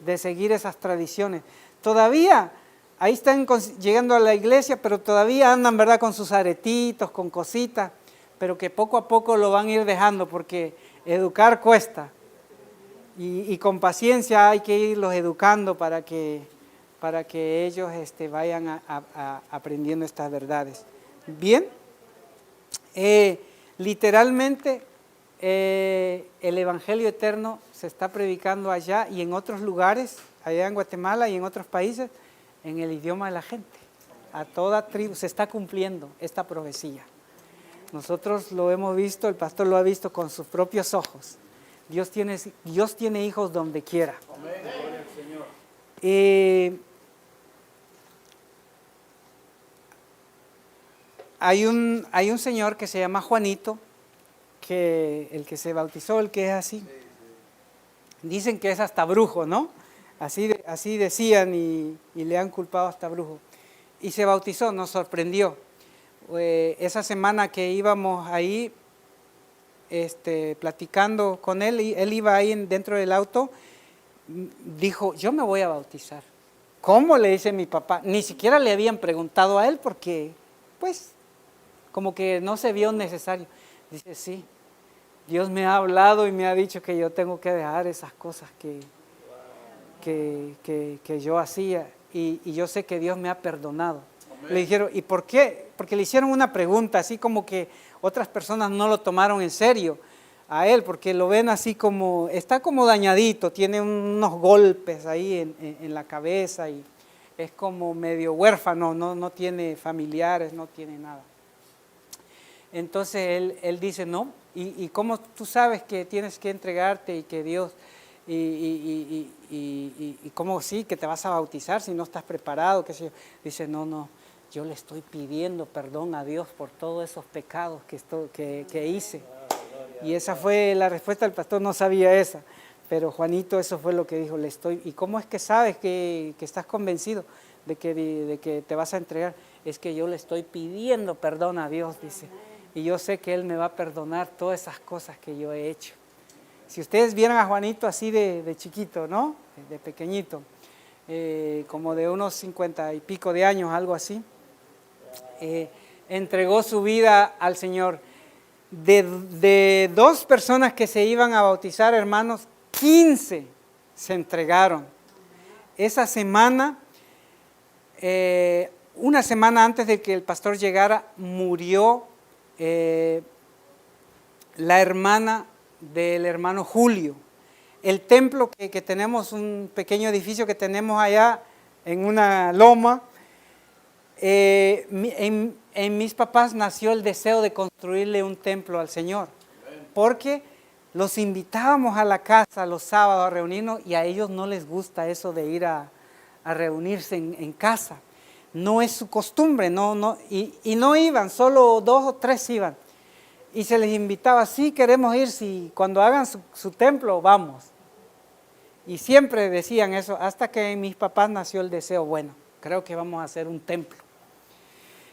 de seguir esas tradiciones. Todavía ahí están llegando a la iglesia, pero todavía andan, ¿verdad?, con sus aretitos, con cositas, pero que poco a poco lo van a ir dejando porque educar cuesta. Y con paciencia hay que irlos educando para que ellos vayan aprendiendo estas verdades. Bien, literalmente el Evangelio eterno se está predicando allá y en otros lugares, allá en Guatemala y en otros países, en el idioma de la gente. A toda tribu se está cumpliendo esta profecía. Nosotros lo hemos visto, el pastor lo ha visto con sus propios ojos. Dios tiene hijos donde quiera. Hay un señor que se llama Juanito, el que se bautizó, el que es así. Dicen que es hasta brujo, ¿no? Así decían y le han culpado hasta brujo. Y se bautizó, nos sorprendió. Esa semana que íbamos ahí, platicando con él, y él iba ahí dentro del auto, dijo, yo me voy a bautizar. ¿Cómo?, le dice mi papá. Ni siquiera le habían preguntado a él porque, pues, como que no se vio necesario. Dice, sí, Dios me ha hablado y me ha dicho que yo tengo que dejar esas cosas que yo hacía y yo sé que Dios me ha perdonado. Amén. Le dijeron, ¿y por qué? Porque le hicieron una pregunta, así como que otras personas no lo tomaron en serio a él, porque lo ven así como, está como dañadito, tiene unos golpes ahí en la cabeza y es como medio huérfano, no tiene familiares, no tiene nada. Entonces él dice, no, ¿y cómo tú sabes que tienes que entregarte y que Dios, y cómo sí, que te vas a bautizar si no estás preparado? Qué sé yo. Dice, no, yo le estoy pidiendo perdón a Dios por todos esos pecados que hice. Y esa fue la respuesta del pastor, no sabía esa, pero Juanito eso fue lo que dijo, ¿y cómo es que sabes que estás convencido de que te vas a entregar? Es que yo le estoy pidiendo perdón a Dios, dice. y yo sé que Él me va a perdonar todas esas cosas que yo he hecho. Si ustedes vieran a Juanito así de chiquito, ¿no? De pequeñito, como de unos 50 y pico de años, algo así, entregó su vida al Señor. De 2 personas que se iban a bautizar, hermanos, 15 se entregaron. Esa semana, una semana antes de que el pastor llegara, murió la hermana del hermano Julio. El templo que tenemos, un pequeño edificio que tenemos allá en una loma, en mis papás nació el deseo de construirle un templo al Señor, porque los invitábamos a la casa los sábados a reunirnos y a ellos no les gusta eso de ir a reunirse en casa. No es su costumbre, y no iban, solo 2 o 3 iban. Y se les invitaba, sí queremos ir, si cuando hagan su templo, vamos. Y siempre decían eso, hasta que en mis papás nació el deseo, bueno, creo que vamos a hacer un templo.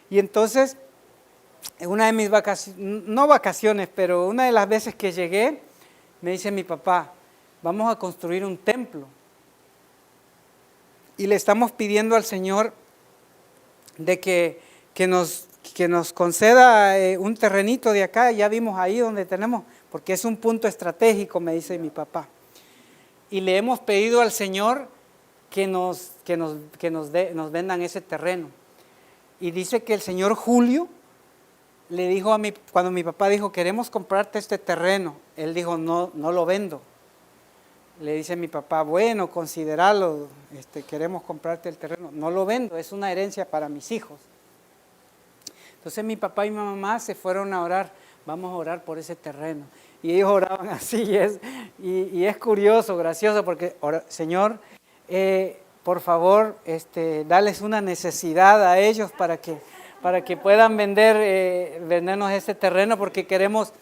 Y entonces, en una de mis vacaciones, no vacaciones, pero una de las veces que llegué, me dice mi papá, vamos a construir un templo. Y le estamos pidiendo al Señor de que nos conceda un terrenito de acá, ya vimos ahí donde tenemos, porque es un punto estratégico, me dice mi papá. Y le hemos pedido al Señor que nos vendan ese terreno. Y dice que el señor Julio le dijo cuando mi papá dijo, queremos comprarte este terreno, él dijo, no lo vendo. Le dice mi papá, bueno, considéralo, queremos comprarte el terreno, no lo vendo, es una herencia para mis hijos. Entonces mi papá y mi mamá se fueron a orar, vamos a orar por ese terreno. Y ellos oraban así, y es curioso, gracioso, porque, Señor, por favor, dales una necesidad a ellos para que puedan vendernos ese terreno, porque queremos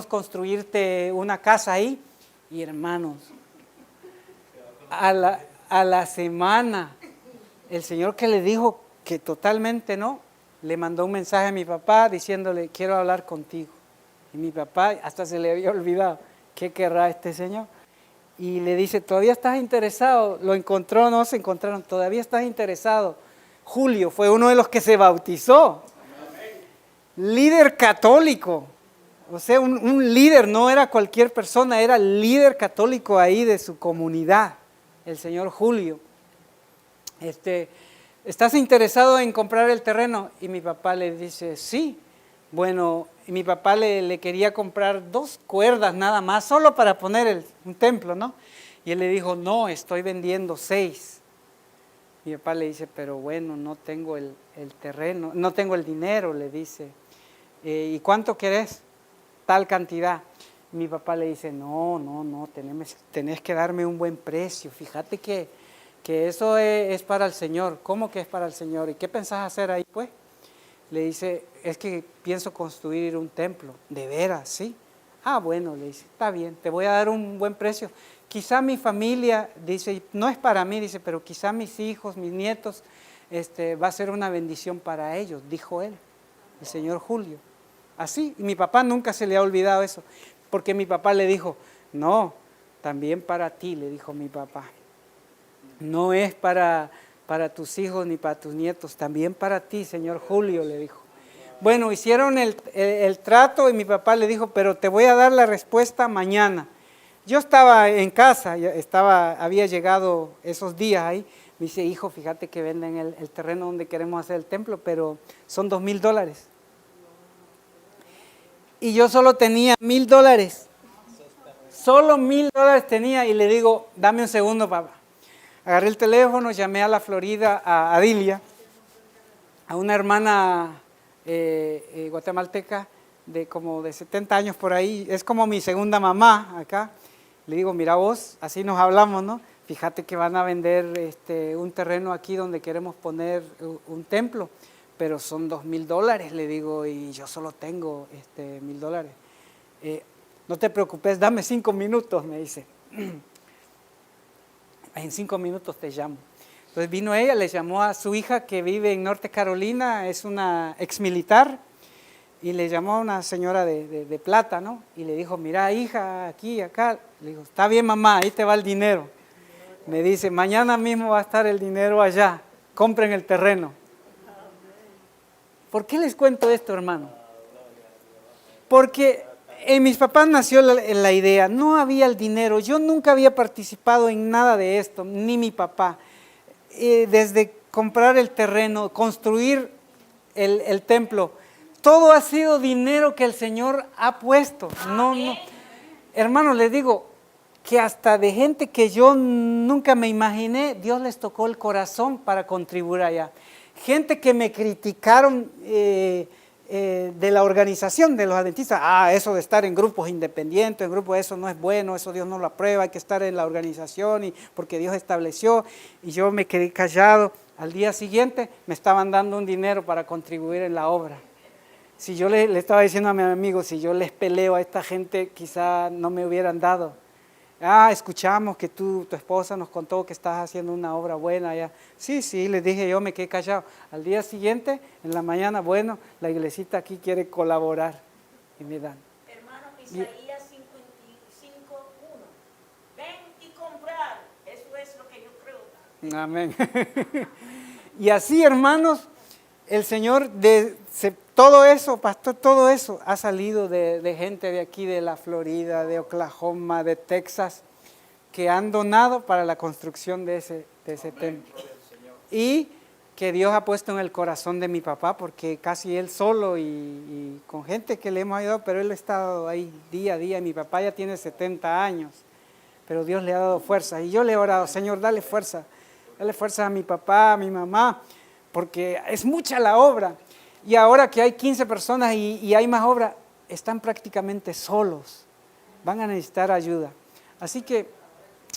construirte una casa ahí. Y hermanos, a la semana, el Señor que le dijo que totalmente no, le mandó un mensaje a mi papá diciéndole, quiero hablar contigo. Y mi papá hasta se le había olvidado, ¿qué querrá este señor? Y le dice, ¿todavía estás interesado? ¿Lo encontró? No se encontraron, ¿todavía estás interesado? Julio fue uno de los que se bautizó. Líder católico. O sea, un líder, no era cualquier persona, era el líder católico ahí de su comunidad, el señor Julio. ¿Estás interesado en comprar el terreno? Y mi papá le dice, sí. Bueno, y mi papá le quería comprar 2 cuerdas nada más, solo para poner un templo, ¿no? Y él le dijo, no, estoy vendiendo 6. Mi papá le dice, pero bueno, no tengo el terreno, no tengo el dinero, le dice. ¿Y cuánto querés? Tal cantidad. Mi papá le dice, no, tenés que darme un buen precio. Fíjate que eso es para el Señor. ¿Cómo que es para el Señor? ¿Y qué pensás hacer ahí, pues? Le dice, es que pienso construir un templo. ¿De veras? Sí. Ah, bueno, le dice, está bien, te voy a dar un buen precio. Quizá mi familia, dice, no es para mí, dice, pero quizá mis hijos, mis nietos, va a ser una bendición para ellos, dijo él, el señor Julio. Así, y mi papá nunca se le ha olvidado eso, porque mi papá le dijo, no, también para ti, le dijo mi papá. No es para tus hijos ni para tus nietos, también para ti, señor Julio, le dijo. Bueno, hicieron el trato y mi papá le dijo, pero te voy a dar la respuesta mañana. Yo estaba en casa, había llegado esos días ahí, me dice, hijo, fíjate que venden el terreno donde queremos hacer el templo, pero son $2,000. Y yo solo tenía $1,000, solo $1,000 tenía, y le digo, dame un segundo, papá. Agarré el teléfono, llamé a la Florida, a Adilia, a una hermana guatemalteca de como de 70 años por ahí, es como mi segunda mamá acá. Le digo, mira vos, así nos hablamos, ¿no? Fíjate que van a vender un terreno aquí donde queremos poner un templo, pero son $2,000, le digo, y yo solo tengo $1,000. No te preocupes, dame 5 minutos, me dice. En 5 minutos te llamo. Entonces vino ella, le llamó a su hija que vive en Norte Carolina, es una exmilitar, Y le llamó a una señora de plata, ¿no? Y le dijo, mira, hija, aquí, acá. Le dijo, está bien, mamá, ahí te va el dinero. Me dice, mañana mismo va a estar el dinero allá, compren el terreno. ¿Por qué les cuento esto, hermano? Porque en mis papás nació la idea, no había el dinero, yo nunca había participado en nada de esto, ni mi papá. Desde comprar el terreno, construir el templo, todo ha sido dinero que el Señor ha puesto. No, hermano, les digo que hasta de gente que yo nunca me imaginé, Dios les tocó el corazón para contribuir allá. Gente que me criticaron de la organización de los adventistas, eso de estar en grupos independientes, en grupos, eso no es bueno, eso Dios no lo aprueba, hay que estar en la organización porque Dios estableció, y yo me quedé callado. Al día siguiente me estaban dando un dinero para contribuir en la obra. Si yo le estaba diciendo a mi amigo, si yo les peleo a esta gente, quizá no me hubieran dado. Escuchamos que tu esposa nos contó que estás haciendo una obra buena ya. Sí, les dije yo, me quedé callado. Al día siguiente, en la mañana, bueno, la iglesita aquí quiere colaborar y me dan. Hermano, Isaías 55:1. Ven y comprar. Eso es lo que yo creo. Amén. Y así, hermanos, el Señor, todo eso, pastor, todo eso ha salido de gente de aquí, de la Florida, de Oklahoma, de Texas, que han donado para la construcción de ese templo. Y que Dios ha puesto en el corazón de mi papá, porque casi él solo y con gente que le hemos ayudado, pero él ha estado ahí día a día. Mi papá ya tiene 70 años, pero Dios le ha dado fuerza. Y yo le he orado, Señor, dale fuerza a mi papá, a mi mamá, porque es mucha la obra. Y ahora que hay 15 personas y hay más obra, están prácticamente solos. Van a necesitar ayuda. Así que,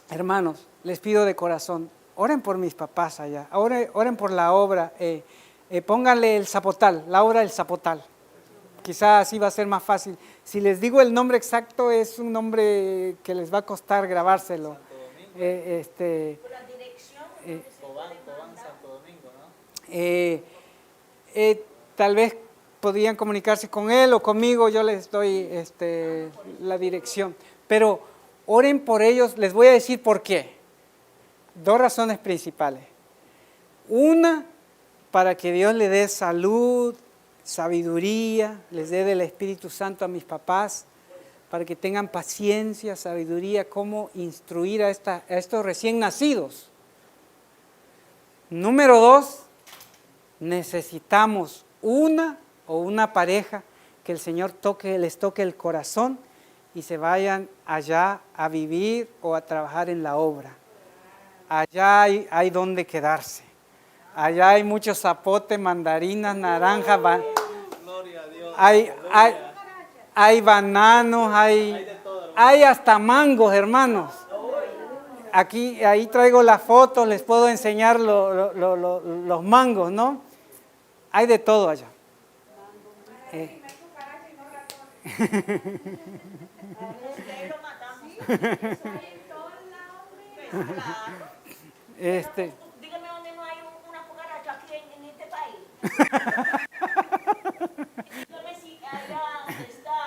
hermanos, les pido de corazón, oren por mis papás allá, oren por la obra, pónganle el zapotal, la obra del zapotal. Quizás así va a ser más fácil. Si les digo el nombre exacto, es un nombre que les va a costar grabárselo. La dirección. Cobán, Santo Domingo, ¿no? Tal vez podrían comunicarse con él o conmigo, yo les doy la dirección. Pero oren por ellos, les voy a decir por qué. 2 razones principales. Una, para que Dios le dé salud, sabiduría, les dé del Espíritu Santo a mis papás, para que tengan paciencia, sabiduría, cómo instruir a estos recién nacidos. Número 2, necesitamos una pareja que el Señor les toque el corazón y se vayan allá a vivir o a trabajar en la obra. Allá hay donde quedarse. Allá hay muchos zapotes, mandarinas, naranjas, hay bananos, hay hasta mangos, hermanos. Ahí traigo las fotos, les puedo enseñar los mangos, ¿no? Hay de todo allá. Dígame dónde no hay una cucaracha aquí en este país. Dígame si allá está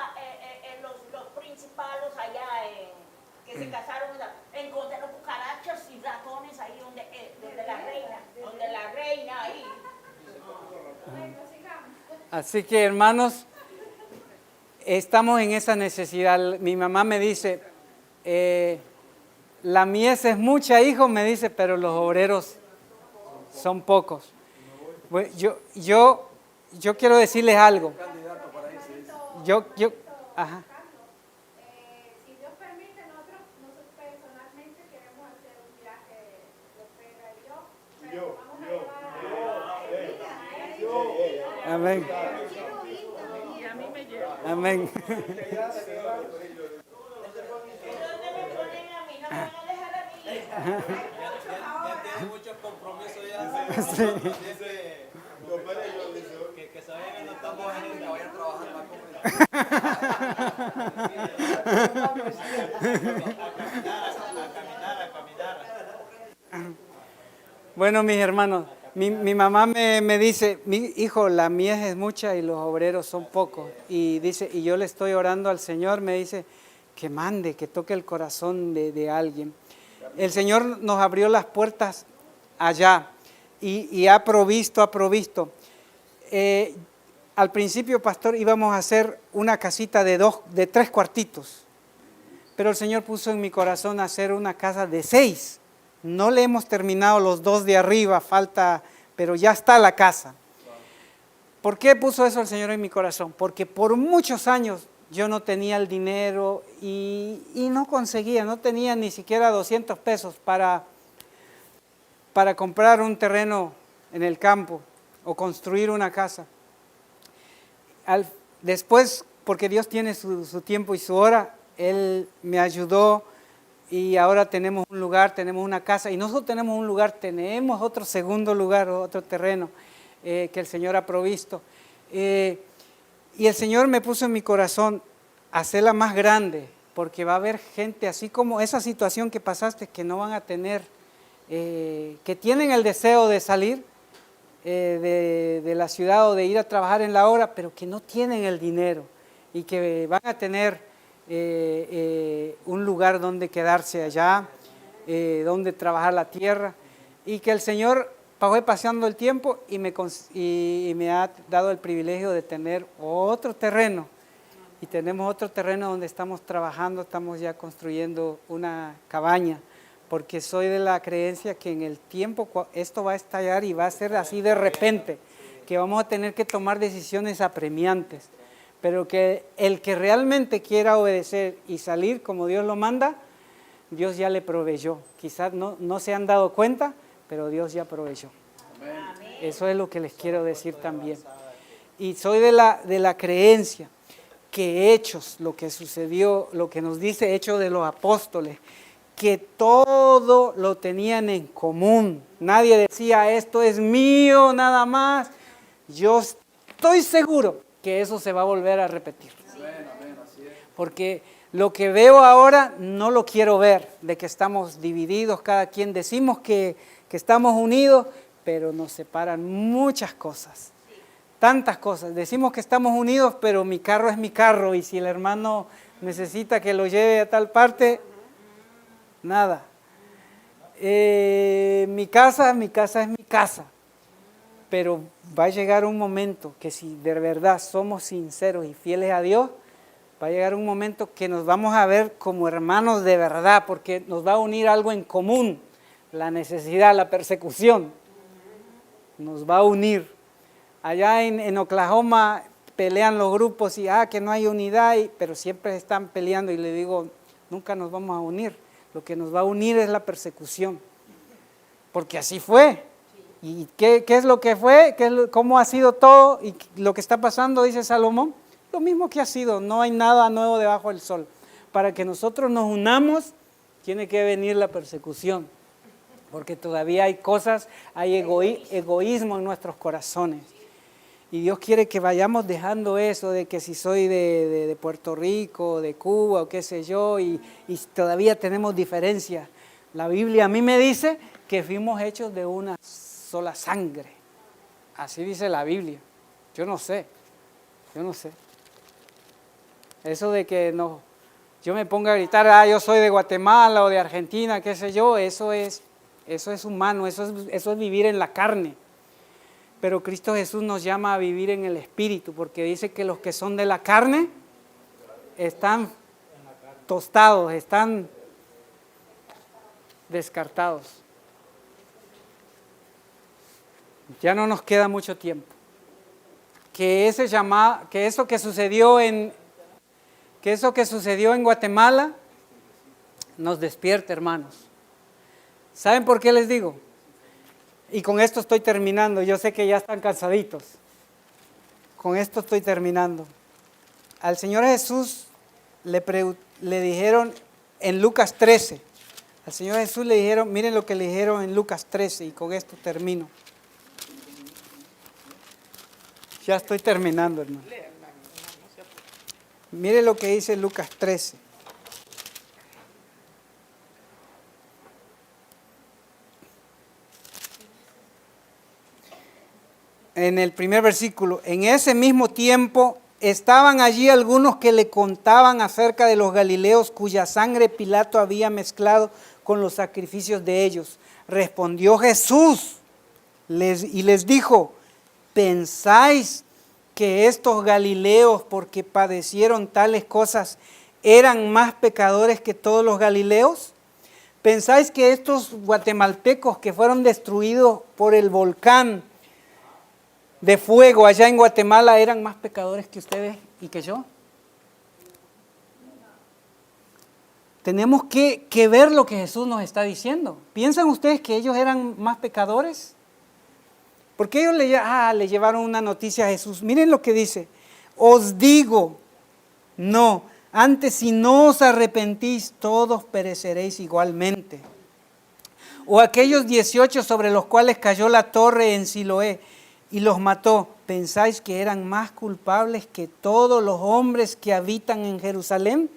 los principalos allá que se casaron, encontraron cucarachas y ratones ahí donde la reina ahí. Así que, hermanos, estamos en esa necesidad. Mi mamá me dice, la mies es mucha, hijo, me dice, pero los obreros son pocos. Bueno, yo quiero decirles algo. Ajá. Si Dios permite, nosotros personalmente queremos hacer un viaje, Lopera y yo. Amén. Amén. Tiene muchos compromisos ya. Sí. Que se vayan anotando a gente, vayan a trabajar más a caminar. Bueno, mis hermanos, Mi mamá me dice, mi hijo, la mies es mucha y los obreros son pocos. Y dice, y yo le estoy orando al Señor, me dice, que mande, que toque el corazón de alguien. El Señor nos abrió las puertas allá y ha provisto, ha provisto. Al principio, pastor, íbamos a hacer una casita de 3 cuartitos, pero el Señor puso en mi corazón hacer una casa de 6. No le hemos terminado los 2 de arriba, falta, pero ya está la casa. ¿Por qué puso eso el Señor en mi corazón? Porque por muchos años yo no tenía el dinero y no conseguía, no tenía ni siquiera 200 pesos para comprar un terreno en el campo o construir una casa. Después, porque Dios tiene su tiempo y su hora, Él me ayudó y ahora tenemos un lugar, tenemos una casa y no solo tenemos un lugar, tenemos otro segundo lugar, otro terreno que el Señor ha provisto. Y el Señor me puso en mi corazón hacerla más grande, porque va a haber gente así como esa situación que pasaste, que no van a tener, que tienen el deseo de salir de la ciudad o de ir a trabajar en la obra, pero que no tienen el dinero y que van a tener un lugar donde quedarse allá, donde trabajar la tierra, y que el Señor fue paseando el tiempo y me ha dado el privilegio de tener otro terreno. Y tenemos otro terreno donde estamos trabajando, estamos ya construyendo una cabaña, porque soy de la creencia que en el tiempo esto va a estallar y va a ser así de repente, que vamos a tener que tomar decisiones apremiantes, pero que el que realmente quiera obedecer y salir como Dios lo manda, Dios ya le proveyó. Quizás no se han dado cuenta, pero Dios ya proveyó. Eso es lo que les quiero decir también. Y soy de la creencia que Hechos, lo que sucedió, lo que nos dice Hechos de los Apóstoles, que todo lo tenían en común. Nadie decía, esto es mío nada más. Yo estoy seguro que eso se va a volver a repetir. Porque lo que veo ahora no lo quiero ver, de que estamos divididos, cada quien decimos que estamos unidos, pero nos separan muchas cosas. Tantas cosas. Decimos que estamos unidos, pero mi carro es mi carro y si el hermano necesita que lo lleve a tal parte, nada. Mi casa es mi casa. Pero va a llegar un momento que si de verdad somos sinceros y fieles a Dios, va a llegar un momento que nos vamos a ver como hermanos de verdad, porque nos va a unir algo en común, la necesidad, la persecución, nos va a unir. Allá en Oklahoma pelean los grupos y que no hay unidad, pero siempre están peleando y le digo, nunca nos vamos a unir, lo que nos va a unir es la persecución, porque así fue. ¿Y qué es lo que fue? ¿Cómo ha sido todo? Y lo que está pasando, dice Salomón, lo mismo que ha sido, no hay nada nuevo debajo del sol. Para que nosotros nos unamos, tiene que venir la persecución, porque todavía hay cosas, hay egoísmo en nuestros corazones. Y Dios quiere que vayamos dejando eso de que si soy de Puerto Rico, de Cuba o qué sé yo, y todavía tenemos diferencias. La Biblia a mí me dice que fuimos hechos de una sola sangre. Así dice la Biblia. Yo no sé. Eso de que yo me ponga a gritar, yo soy de Guatemala o de Argentina, qué sé yo, eso es humano, eso es vivir en la carne. Pero Cristo Jesús nos llama a vivir en el Espíritu, porque dice que los que son de la carne están tostados, están descartados. Ya no nos queda mucho tiempo. Que eso que sucedió en Guatemala nos despierte, hermanos. ¿Saben por qué les digo? Y con esto estoy terminando. Yo sé que ya están cansaditos. Con esto estoy terminando. Al Señor Jesús le dijeron en Lucas 13. Al Señor Jesús le dijeron, miren lo que le dijeron en Lucas 13 y con esto termino. Ya estoy terminando, hermano. Mire lo que dice Lucas 13. en el primer versículo, en ese mismo tiempo estaban allí algunos que le contaban acerca de los galileos cuya sangre Pilato había mezclado con los sacrificios de ellos. Respondió Jesús y les dijo, ¿pensáis que estos galileos, porque padecieron tales cosas, eran más pecadores que todos los galileos? ¿Pensáis que estos guatemaltecos que fueron destruidos por el volcán de fuego allá en Guatemala eran más pecadores que ustedes y que yo? Tenemos que ver lo que Jesús nos está diciendo. ¿Piensan ustedes que ellos eran más pecadores? Porque ellos le llevaron una noticia a Jesús. Miren lo que dice. Os digo, no, antes si no os arrepentís, todos pereceréis igualmente. O aquellos 18 sobre los cuales cayó la torre en Siloé y los mató, ¿pensáis que eran más culpables que todos los hombres que habitan en Jerusalén?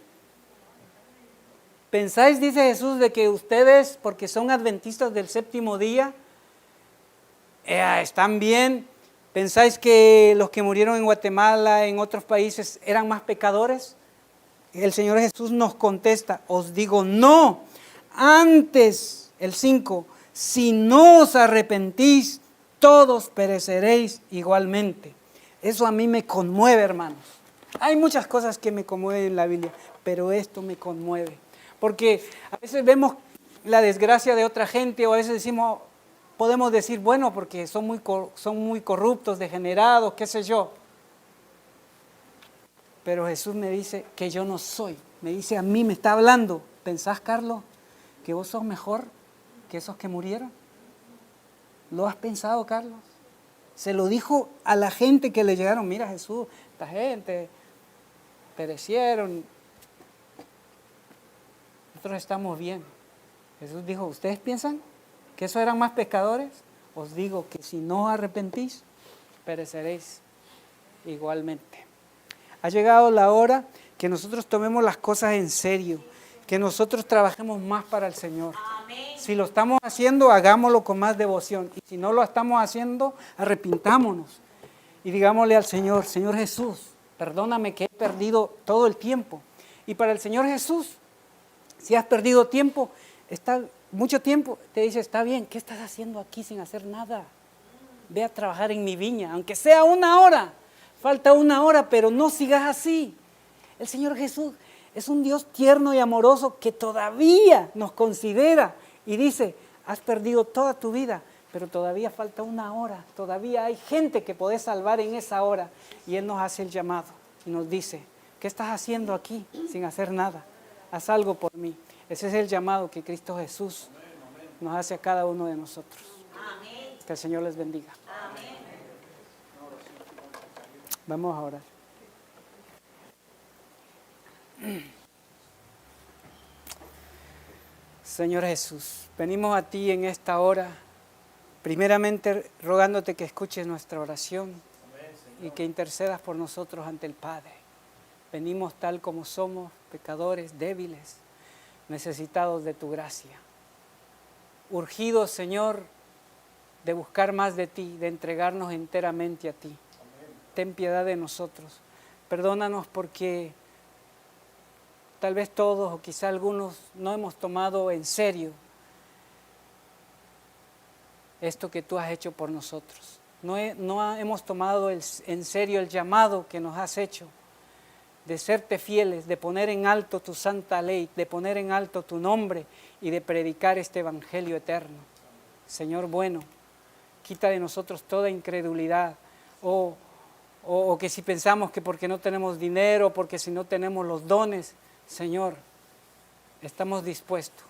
¿Pensáis, dice Jesús, de que ustedes, porque son adventistas del séptimo día, están bien? ¿Pensáis que los que murieron en Guatemala, en otros países, eran más pecadores? El Señor Jesús nos contesta, os digo, no, antes, el 5, si no os arrepentís, todos pereceréis igualmente. Eso a mí me conmueve, hermanos. Hay muchas cosas que me conmueven en la Biblia, pero esto me conmueve. Porque a veces vemos la desgracia de otra gente, o a veces podemos decir, bueno, porque son muy corruptos, degenerados, qué sé yo. Pero Jesús me dice que yo no soy. Me dice a mí, me está hablando. ¿Pensás, Carlos, que vos sos mejor que esos que murieron? ¿Lo has pensado, Carlos? Se lo dijo a la gente que le llegaron. Mira, Jesús, esta gente perecieron. Nosotros estamos bien. Jesús dijo, ¿ustedes piensan que esos eran más pecadores? Os digo que si no os arrepentís, pereceréis igualmente. Ha llegado la hora que nosotros tomemos las cosas en serio, que nosotros trabajemos más para el Señor. Amén. Si lo estamos haciendo, hagámoslo con más devoción. Y si no lo estamos haciendo, arrepintámonos. Y digámosle al Señor, Señor Jesús, perdóname que he perdido todo el tiempo. Y para el Señor Jesús, si has perdido tiempo, mucho tiempo, te dice, está bien, ¿qué estás haciendo aquí sin hacer nada? Ve a trabajar en mi viña, aunque sea 1 hora. Falta 1 hora, pero no sigas así. El Señor Jesús es un Dios tierno y amoroso que todavía nos considera y dice, has perdido toda tu vida, pero todavía falta 1 hora. Todavía hay gente que podés salvar en esa hora. Y Él nos hace el llamado y nos dice, ¿qué estás haciendo aquí sin hacer nada? Haz algo por mí. Ese es el llamado que Cristo Jesús nos hace a cada uno de nosotros. Amén. Que el Señor les bendiga. Amén. Vamos a orar. Señor Jesús, venimos a ti en esta hora, primeramente rogándote que escuches nuestra oración y que intercedas por nosotros ante el Padre. Venimos tal como somos, pecadores, débiles, necesitados de tu gracia. Urgidos, Señor, de buscar más de ti, de entregarnos enteramente a ti. Ten piedad de nosotros. Perdónanos porque tal vez todos o quizá algunos no hemos tomado en serio esto que tú has hecho por nosotros. No hemos tomado en serio el llamado que nos has hecho de serte fieles, de poner en alto tu santa ley, de poner en alto tu nombre y de predicar este evangelio eterno. Señor bueno, quita de nosotros toda incredulidad o que si pensamos que porque no tenemos dinero, porque si no tenemos los dones, Señor, estamos dispuestos.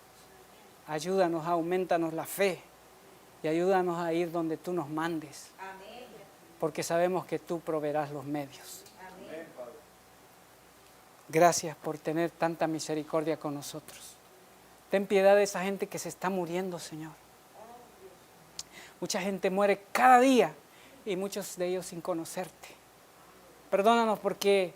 Ayúdanos, aumentanos la fe y ayúdanos a ir donde tú nos mandes. Amén. Porque sabemos que tú proveerás los medios. Amén. Gracias por tener tanta misericordia con nosotros. Ten piedad de esa gente que se está muriendo, Señor. Mucha gente muere cada día y muchos de ellos sin conocerte. Perdónanos porque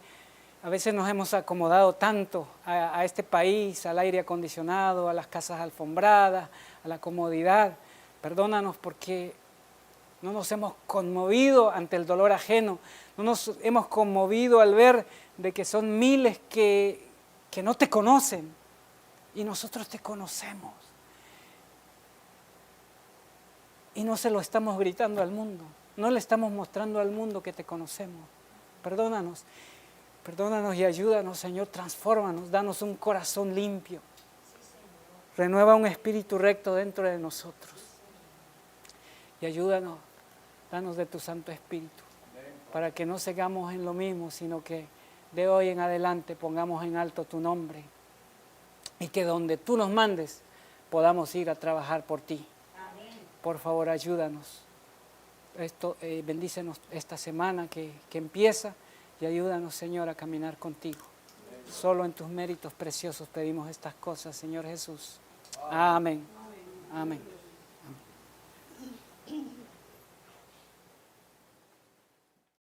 a veces nos hemos acomodado tanto a este país, al aire acondicionado, a las casas alfombradas, a la comodidad. Perdónanos porque No nos hemos conmovido ante el dolor ajeno. No nos hemos conmovido al ver de que son miles que no te conocen y nosotros te conocemos. Y no se lo estamos gritando al mundo. No le estamos mostrando al mundo que te conocemos. Perdónanos. Perdónanos y ayúdanos, Señor. Transfórmanos. Danos un corazón limpio. Renueva un espíritu recto dentro de nosotros. Y ayúdanos. Danos de tu Santo Espíritu. Para que no sigamos en lo mismo, sino que de hoy en adelante pongamos en alto tu nombre. Y que donde tú nos mandes podamos ir a trabajar por ti. Por favor, ayúdanos. Bendícenos esta semana que empieza y ayúdanos, Señor, a caminar contigo. Solo en tus méritos preciosos pedimos estas cosas, Señor Jesús. Amén. Amén.